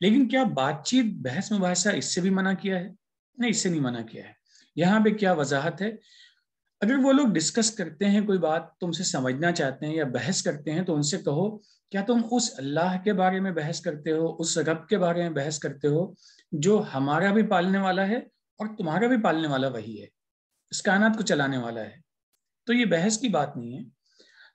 لیکن کیا بات چیت بحث مباحثہ اس سے بھی منع کیا ہے؟ نہیں، اس سے نہیں منع کیا ہے. یہاں پہ کیا وضاحت ہے، اگر وہ لوگ ڈسکس کرتے ہیں کوئی بات تم سے سمجھنا چاہتے ہیں یا بحث کرتے ہیں تو ان سے کہو کیا تم اس اللہ کے بارے میں بحث کرتے ہو، اس رب کے بارے میں بحث کرتے ہو جو ہمارا بھی پالنے والا ہے اور تمہارا بھی پالنے والا وہی ہے، اس کائنات کو چلانے والا ہے. تو یہ بحث کی بات نہیں ہے.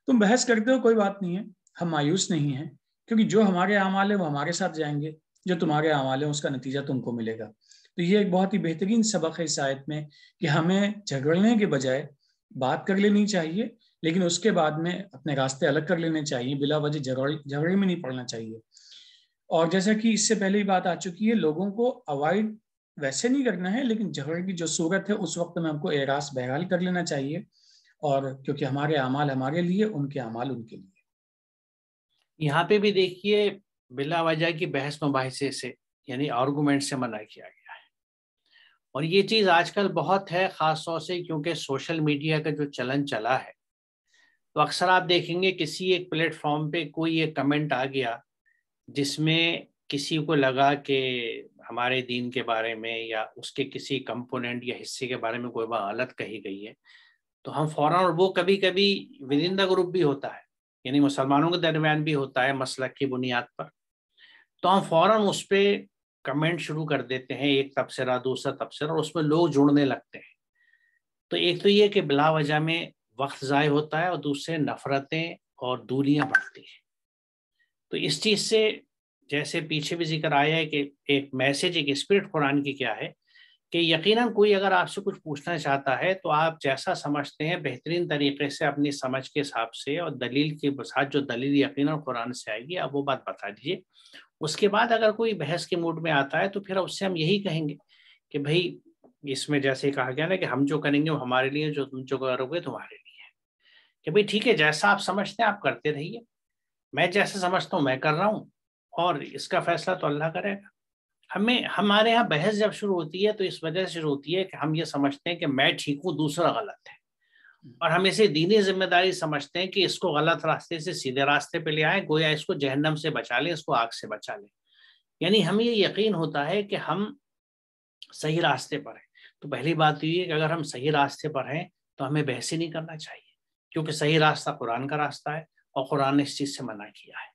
تم بحث کرتے ہو کوئی بات نہیں ہے، ہم مایوس نہیں ہیں، کیونکہ جو ہمارے اعمال ہیں وہ ہمارے ساتھ جائیں گے، جو تمہارے اعمال ہیں اس کا نتیجہ تم کو ملے گا. تو یہ ایک بہت ہی بہترین سبق ہے اس آیت میں کہ ہمیں جھگڑنے کے بجائے بات کر لینی چاہیے، لیکن اس کے بعد میں اپنے راستے الگ کر لینے چاہیے، بلا وجہ جھگڑے میں نہیں پڑنا چاہیے. اور جیسا کہ اس سے پہلے ہی بات آ چکی ہے، لوگوں کو اوائڈ ویسے نہیں کرنا ہے، لیکن جھگڑے کی جو صورت ہے اس وقت میں ہم کو اعراض بہرحال کر لینا چاہیے، اور کیونکہ ہمارے اعمال ہمارے لیے، ان کے اعمال ان کے لیے. یہاں پہ بھی دیکھیے بلا وجہ کی بحث مباحثے سے یعنی آرگومنٹ سے منع کیا گیا ہے. اور یہ چیز آج کل بہت ہے، خاص طور سے کیونکہ سوشل میڈیا کا جو چلن چلا ہے، تو اکثر آپ دیکھیں گے کسی ایک پلیٹ فارم پہ کوئی ایک کمنٹ آ گیا جس میں کسی کو لگا کہ ہمارے دین کے بارے میں یا اس کے کسی کمپوننٹ یا حصے کے بارے میں کوئی بات غلط کہی گئی ہے، تو ہم فوراً، اور وہ کبھی کبھی ود ان دا گروپ بھی ہوتا ہے، یعنی مسلمانوں کے درمیان بھی ہوتا ہے مسلک کی بنیاد پر، تو ہم فوراً اس پہ کمنٹ شروع کر دیتے ہیں، ایک تبصرہ دوسرا تبصرہ، اور اس میں لوگ جڑنے لگتے ہیں. تو ایک تو یہ کہ بلا وجہ میں وقت ضائع ہوتا ہے، اور دوسرے نفرتیں اور دوریاں بڑھتی ہیں. تو اس چیز سے جیسے پیچھے بھی ذکر آیا ہے کہ ایک میسج، ایک اسپرٹ قرآن کی کیا ہے کہ یقیناً کوئی اگر آپ سے کچھ پوچھنا چاہتا ہے تو آپ جیسا سمجھتے ہیں بہترین طریقے سے اپنی سمجھ کے حساب سے اور دلیل کے ساتھ، جو دلیل یقیناً قرآن سے آئے گی، آپ وہ بات بتا دیجیے. اس کے بعد اگر کوئی بحث کے موڈ میں آتا ہے تو پھر اس سے ہم یہی کہیں گے کہ بھائی اس میں جیسے کہا گیا نا کہ ہم جو کریں گے وہ ہمارے لیے، جو تم جو کرو گے تمہارے لیے، کہ بھائی ٹھیک ہے جیسا آپ سمجھتے ہیں آپ کرتے رہیے، میں جیسے سمجھتا ہوں میں کر رہا ہوں، اور اس کا فیصلہ تو اللہ کرے گا. ہمارے یہاں بحث جب شروع ہوتی ہے تو اس وجہ سے شروع ہوتی ہے کہ ہم یہ سمجھتے ہیں کہ میں ٹھیک ہوں دوسرا غلط ہے، اور ہم اسے دینی ذمہ داری سمجھتے ہیں کہ اس کو غلط راستے سے سیدھے راستے پہ لے آئیں، گویا اس کو جہنم سے بچا لیں، اس کو آگ سے بچا لیں. یعنی ہمیں یہ یقین ہوتا ہے کہ ہم صحیح راستے پر ہیں. تو پہلی بات یہ ہے کہ اگر ہم صحیح راستے پر ہیں تو ہمیں بحث ہی نہیں کرنا چاہیے، کیونکہ صحیح راستہ قرآن کا راستہ ہے، اور قرآن نے اس چیز سے منع کیا ہے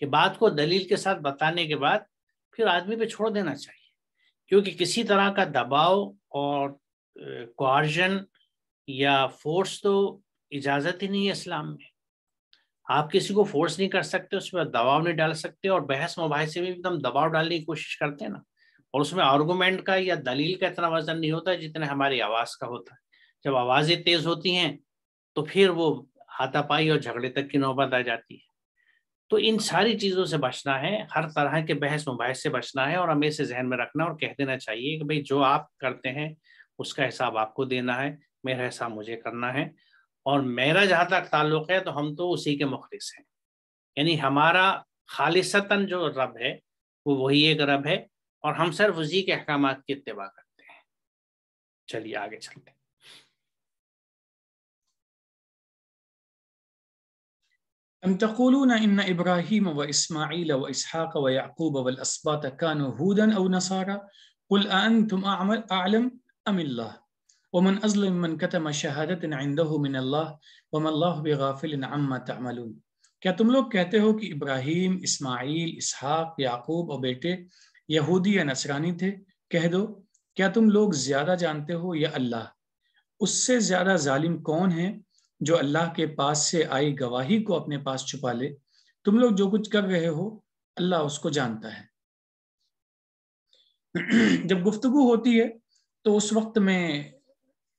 کہ بات کو دلیل کے ساتھ بتانے کے بعد پھر آدمی پہ چھوڑ دینا چاہیے، کیونکہ کسی طرح کا دباؤ اور کوارژن یا فورس تو اجازت ہی نہیں ہے اسلام میں. آپ کسی کو فورس نہیں کر سکتے، اس پہ دباؤ نہیں ڈال سکتے، اور بحث مباحثے میں بھی ایک دم دباؤ ڈالنے کی کوشش کرتے ہیں نا، اور اس میں آرگومنٹ کا یا دلیل کا اتنا وزن نہیں ہوتا جتنے ہماری آواز کا ہوتا ہے. جب آوازیں تیز ہوتی ہیں تو پھر وہ ہاتھا پائی اور جھگڑے تک کی نوبت آ جاتی ہے. تو ان ساری چیزوں سے بچنا ہے، ہر طرح کے بحث مباحث سے بچنا ہے، اور ہمیں اسے ذہن میں رکھنا اور کہہ دینا چاہیے کہ بھئی جو آپ کرتے ہیں اس کا حساب آپ کو دینا ہے، میرا حساب مجھے کرنا ہے، اور میرا جہاں تک تعلق ہے تو ہم تو اسی کے مخلص ہیں. یعنی ہمارا خالصتاً جو رب ہے وہ وہی ایک رب ہے، اور ہم صرف اسی کے احکامات کی اتباع کرتے ہیں. چلیے آگے چلتے ہیں. ام تقولون ان ابراہیم و اسماعیل و اسحاق و یعقوب والاسباط كانوا هودا او نصارى قل أأنتم اعلم ام اللہ ومن اظلم من كتم شهادة عنده من الله وما الله بغافل عما تعملون. کیا تم لوگ کہتے ہو کہ ابراہیم، اسماعیل، اسحاق، یعقوب اور بیٹے یہودی یا نصرانی تھے؟ کہہ دو کیا تم لوگ زیادہ جانتے ہو یا اللہ؟ اس سے زیادہ ظالم کون ہے جو اللہ کے پاس سے آئی گواہی کو اپنے پاس چھپا لے؟ تم لوگ جو کچھ کر رہے ہو اللہ اس کو جانتا ہے. جب گفتگو ہوتی ہے تو اس وقت میں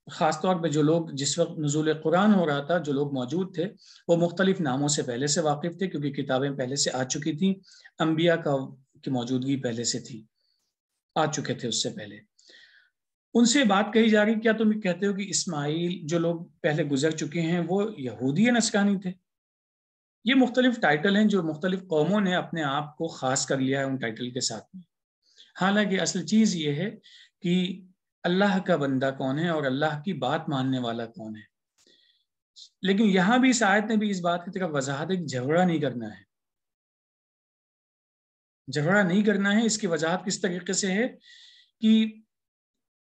خاص طور پہ جو لوگ، جس وقت نزول قرآن ہو رہا تھا، جو لوگ موجود تھے وہ مختلف ناموں سے پہلے سے واقف تھے، کیونکہ کتابیں پہلے سے آ چکی تھیں، انبیاء کی موجودگی پہلے سے تھی، آ چکے تھے اس سے پہلے. ان سے بات کہی جا رہی کیا تم کہتے ہو کہ اسماعیل، جو لوگ پہلے گزر چکے ہیں، وہ یہودی یا نصرانی تھے؟ یہ مختلف ٹائٹل ہیں جو مختلف قوموں نے اپنے آپ کو خاص کر لیا ہے ان ٹائٹل کے ساتھ میں. حالانکہ اصل چیز یہ ہے کہ اللہ کا بندہ کون ہے اور اللہ کی بات ماننے والا کون ہے. لیکن یہاں بھی اس آیت نے بھی اس بات کی طرف وضاحت ہے کہ جھگڑا نہیں کرنا ہے، جھگڑا نہیں کرنا ہے۔ اس کی وضاحت کس طریقے سے ہے کہ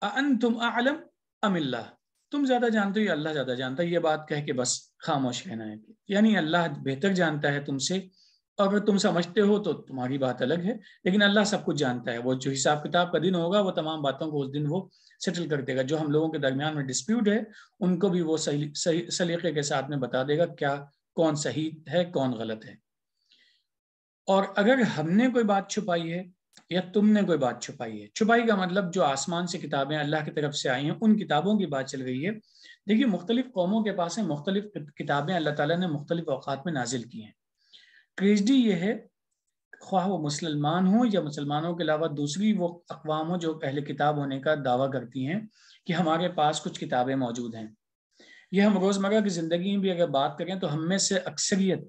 اَأَنْتُمْ أَعْلَمْ أَمِ اللَّهُ، تم زیادہ جانتے ہو یا اللہ زیادہ جانتا ہے، یہ بات کہہ کے بس خاموش رہنا ہے، یعنی اللہ بہتر جانتا ہے تم سے، اور اگر تم سمجھتے ہو تو تمہاری بات الگ ہے، لیکن اللہ سب کچھ جانتا ہے۔ وہ جو حساب کتاب کا دن ہوگا وہ تمام باتوں کو اس دن وہ سیٹل کر دے گا، جو ہم لوگوں کے درمیان میں ڈسپیوٹ ہے ان کو بھی وہ صحیح سلیقے کے ساتھ میں بتا دے گا کیا کون صحیح ہے کون غلط ہے۔ اور اگر ہم نے کوئی بات چھپائی ہے یا تم نے کوئی بات چھپائی ہے، چھپائی کا مطلب جو آسمان سے کتابیں اللہ کی طرف سے آئی ہیں ان کتابوں کی بات چل رہی ہے۔ دیکھیے مختلف قوموں کے پاس ہیں، مختلف کتابیں اللہ تعالیٰ نے مختلف اوقات میں نازل کی ہیں۔ ٹریجڈی یہ ہے، خواہ وہ مسلمان ہوں یا مسلمانوں کے علاوہ دوسری وہ اقوام ہوں جو اہل کتاب ہونے کا دعویٰ کرتی ہیں کہ ہمارے پاس کچھ کتابیں موجود ہیں، یہ ہم روزمرہ کی زندگی میں بھی اگر بات کریں تو ہم میں سے اکثریت،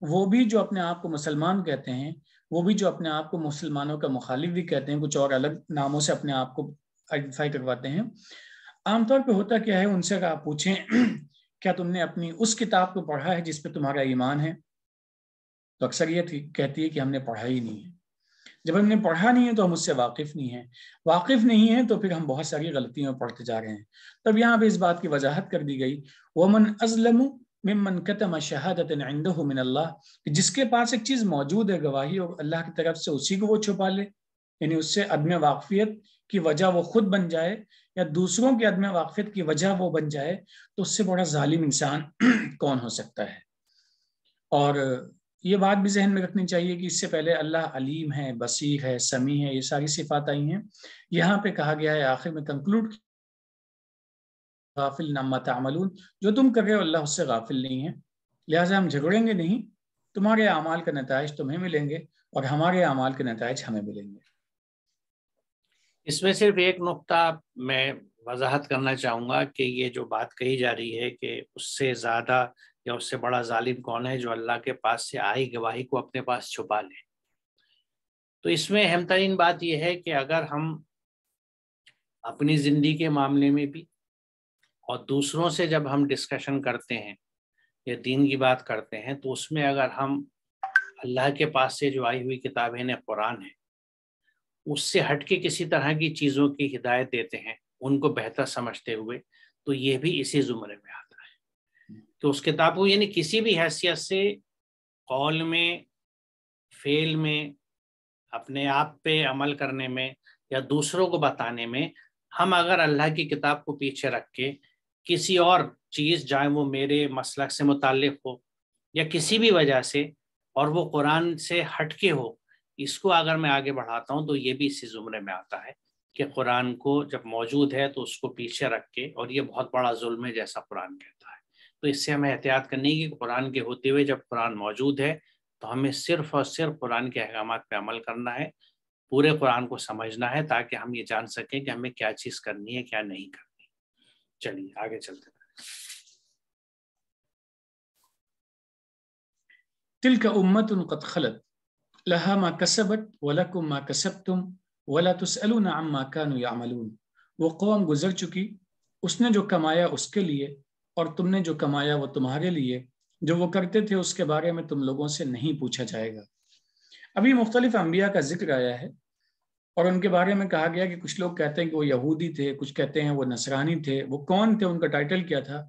وہ بھی جو اپنے آپ کو مسلمان کہتے ہیں، وہ بھی جو اپنے آپ کو مسلمانوں کا مخالف بھی کہتے ہیں، کچھ اور الگ ناموں سے اپنے آپ کو آئیڈینٹیفائی کرواتے ہیں، عام طور پہ ہوتا کیا ہے، ان سے اگر آپ پوچھیں کیا تم نے اپنی اس کتاب کو پڑھا ہے جس پہ تمہارا ایمان ہے، تو اکثریت کہتی ہے کہ ہم نے پڑھا ہی نہیں ہے۔ جب ہم نے پڑھا نہیں ہے تو ہم اس سے واقف نہیں ہیں، واقف نہیں ہیں تو پھر ہم بہت ساری غلطیاں پڑھتے جا رہے ہیں۔ تب یہاں پہ اس بات کی وضاحت کر دی گئی، وَمَنْ أَظْلَمُ ممن کتم شہادت عندہ من اللہ، جس کے پاس ایک چیز موجود ہے گواہی اور اللہ کی طرف سے، اسی کو وہ چھپا لے، یعنی اس سے عدم واقفیت کی وجہ وہ خود بن جائے یا دوسروں کی عدم واقفیت کی وجہ وہ بن جائے، تو اس سے بڑا ظالم انسان کون ہو سکتا ہے۔ اور یہ بات بھی ذہن میں رکھنی چاہیے کہ اس سے پہلے اللہ علیم ہے، بصیر ہے، سمیع ہے، یہ ساری صفات آئی ہیں۔ یہاں پہ کہا گیا ہے آخر میں کنکلوڈ، غافل عما تعملون، جو تم کر رہے ہو اللہ اس سے غافل نہیں ہے، لہٰذا ہم جھگڑیں گے نہیں، تمہارے اعمال کے نتائج تمہیں ملیں گے اور ہمارے اعمال کے نتائج ہمیں ملیں گے۔ اس میں صرف ایک نقطہ میں وضاحت کرنا چاہوں گا کہ یہ جو بات کہی جا رہی ہے کہ اس سے زیادہ یا اس سے بڑا ظالم کون ہے جو اللہ کے پاس سے آئی گواہی کو اپنے پاس چھپا لے، تو اس میں اہم ترین بات یہ ہے کہ اگر ہم اپنی زندگی کے معاملے میں بھی اور دوسروں سے جب ہم ڈسکشن کرتے ہیں یا دین کی بات کرتے ہیں، تو اس میں اگر ہم اللہ کے پاس سے جو آئی ہوئی کتاب ہے قرآن ہے، اس سے ہٹ کے کسی طرح کی چیزوں کی ہدایت دیتے ہیں ان کو بہتر سمجھتے ہوئے، تو یہ بھی اسی زمرے میں آتا ہے کہ اس کتاب کو یعنی کسی بھی حیثیت سے قول میں، فعل میں، اپنے آپ پہ عمل کرنے میں یا دوسروں کو بتانے میں، ہم اگر اللہ کی کتاب کو پیچھے رکھ کے کسی اور چیز، چاہے وہ میرے مسلک سے متعلق ہو یا کسی بھی وجہ سے، اور وہ قرآن سے ہٹ کے ہو، اس کو اگر میں آگے بڑھاتا ہوں تو یہ بھی اسی زمرے میں آتا ہے کہ قرآن کو جب موجود ہے تو اس کو پیچھے رکھ کے، اور یہ بہت بڑا ظلم ہے جیسا قرآن کہتا ہے۔ تو اس سے ہمیں احتیاط کرنی ہے کہ قرآن کے ہوتے ہوئے جب قرآن موجود ہے تو ہمیں صرف اور صرف قرآن کے احکامات پہ عمل کرنا ہے، پورے قرآن کو سمجھنا ہے تاکہ ہم یہ جان سکیں کہ ہمیں کیا چیز کرنی ہے کیا نہیں کرنی۔ چلیے آگے چلتے ہیں۔ تلک امت قد خلت لها ما کسبت ولکم ما کسبتم ولا تسألون عما كانوا يعملون، وہ قوم گزر چکی، اس نے جو کمایا اس کے لیے اور تم نے جو کمایا وہ تمہارے لیے، جو وہ کرتے تھے اس کے بارے میں تم لوگوں سے نہیں پوچھا جائے گا۔ ابھی مختلف انبیاء کا ذکر آیا ہے اور ان کے بارے میں کہا گیا کہ کچھ لوگ کہتے ہیں کہ وہ یہودی تھے، کچھ کہتے ہیں وہ نصرانی تھے، وہ کون تھے، ان کا ٹائٹل کیا تھا،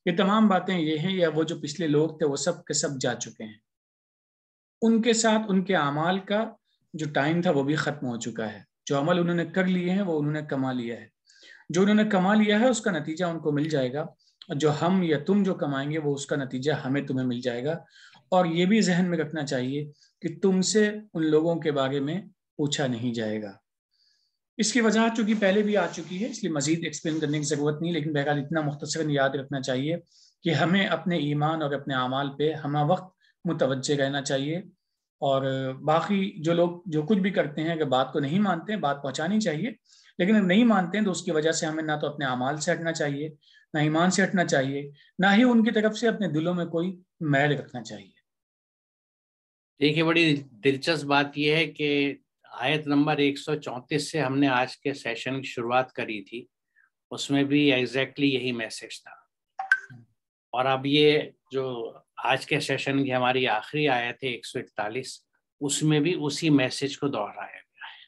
یہ تمام باتیں یہ ہیں، یا وہ جو پچھلے لوگ تھے وہ سب کے سب جا چکے ہیں، ان کے ساتھ ان کے اعمال کا جو ٹائم تھا وہ بھی ختم ہو چکا ہے، جو عمل انہوں نے کر لیے ہیں وہ انہوں نے کما لیا ہے، جو انہوں نے کما لیا ہے اس کا نتیجہ ان کو مل جائے گا، اور جو ہم یا تم جو کمائیں گے وہ اس کا نتیجہ ہمیں تمہیں مل جائے گا۔ اور یہ بھی ذہن میں رکھنا چاہیے کہ تم سے ان لوگوں کے بارے میں پوچھا نہیں جائے گا۔ اس کی وجہ چونکہ پہلے بھی آ چکی ہے اس لیے مزید ایکسپلین کرنے کی ضرورت نہیں، لیکن بہرحال اتنا مختصراً یاد رکھنا چاہیے کہ ہمیں اپنے ایمان اور اپنے اعمال پہ ہمہ وقت متوجہ رہنا چاہیے، اور باقی جو لوگ جو کچھ بھی کرتے ہیں اگر بات کو نہیں مانتے ہیں، بات پہنچانی چاہیے، لیکن اگر نہیں مانتے ہیں تو اس کی وجہ سے ہمیں نہ تو اپنے اعمال سے ہٹنا چاہیے، نہ ایمان سے ہٹنا چاہیے، نہ ہی ان کی طرف سے اپنے دلوں میں کوئی میل رکھنا چاہیے۔ دیکھیے بڑی دلچسپ بات یہ ہے کہ آیت نمبر 134 سے ہم نے آج کے سیشن کی شروعات کری تھی، اس میں بھی ایگزیکٹلی یہی میسج تھا اور اب یہ جو آج کے سیشن کی ہماری آخری آیت ہے 141، اس میں بھی اسی میسج کو دہرایا گیا ہے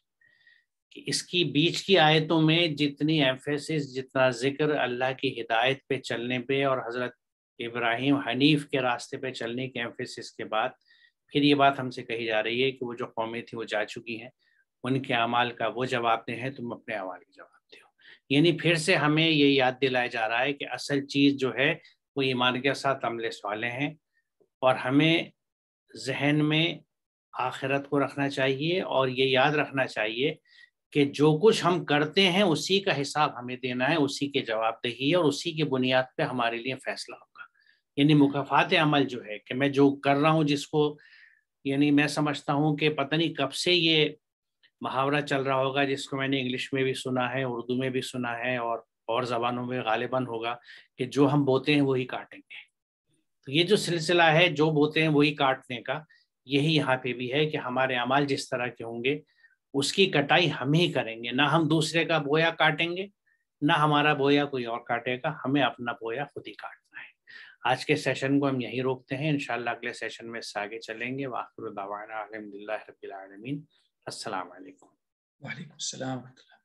کہ اس کی بیچ کی آیتوں میں جتنی ایمفیسس، جتنا ذکر اللہ کی ہدایت پہ چلنے پہ اور حضرت ابراہیم حنیف کے راستے پہ چلنے کے ایمفیسس کے بعد پھر یہ بات ہم سے کہی جا رہی ہے کہ وہ جو قومیں تھیں وہ جا چکی ہیں، ان کے اعمال کا وہ جواب دے ہیں، تم اپنے اعمال کے جواب دو۔ یعنی پھر سے ہمیں یہ یاد دلایا جا رہا ہے کہ اصل چیز جو ہے وہ ایمان کے ساتھ عمل صالح ہیں، اور ہمیں ذہن میں آخرت کو رکھنا چاہیے اور یہ یاد رکھنا چاہیے کہ جو کچھ ہم کرتے ہیں اسی کا حساب ہمیں دینا ہے، اسی کے جواب دہی ہے، اور اسی کی بنیاد پہ ہمارے لیے فیصلہ ہوگا۔ یعنی مکافات عمل جو ہے کہ میں جو کر رہا ہوں، جس کو یعنی میں سمجھتا ہوں کہ پتہ نہیں کب سے یہ محاورہ چل رہا ہوگا، جس کو میں نے انگلش میں بھی سنا ہے، اردو میں بھی سنا ہے، اور زبانوں میں غالباً ہوگا کہ جو ہم بوتے ہیں وہی کاٹیں گے۔ تو یہ جو سلسلہ ہے جو بوتے ہیں وہی کاٹنے کا، یہی یہاں پہ بھی ہے کہ ہمارے اعمال جس طرح کے ہوں گے اس کی کٹائی ہم ہی کریں گے، نہ ہم دوسرے کا بویا کاٹیں گے، نہ ہمارا بویا کوئی اور کاٹے گا، ہمیں اپنا بویا خود ہی کاٹنا ہے۔ آج کے سیشن کو ہم یہیں روکتے ہیں، انشاءاللہ اگلے سیشن میں اس سے آگے چلیں گے۔ وآخر دعوانا الحمدللہ رب العالمین۔ السلام علیکم۔ وعلیکم السلام ورحمۃ اللہ۔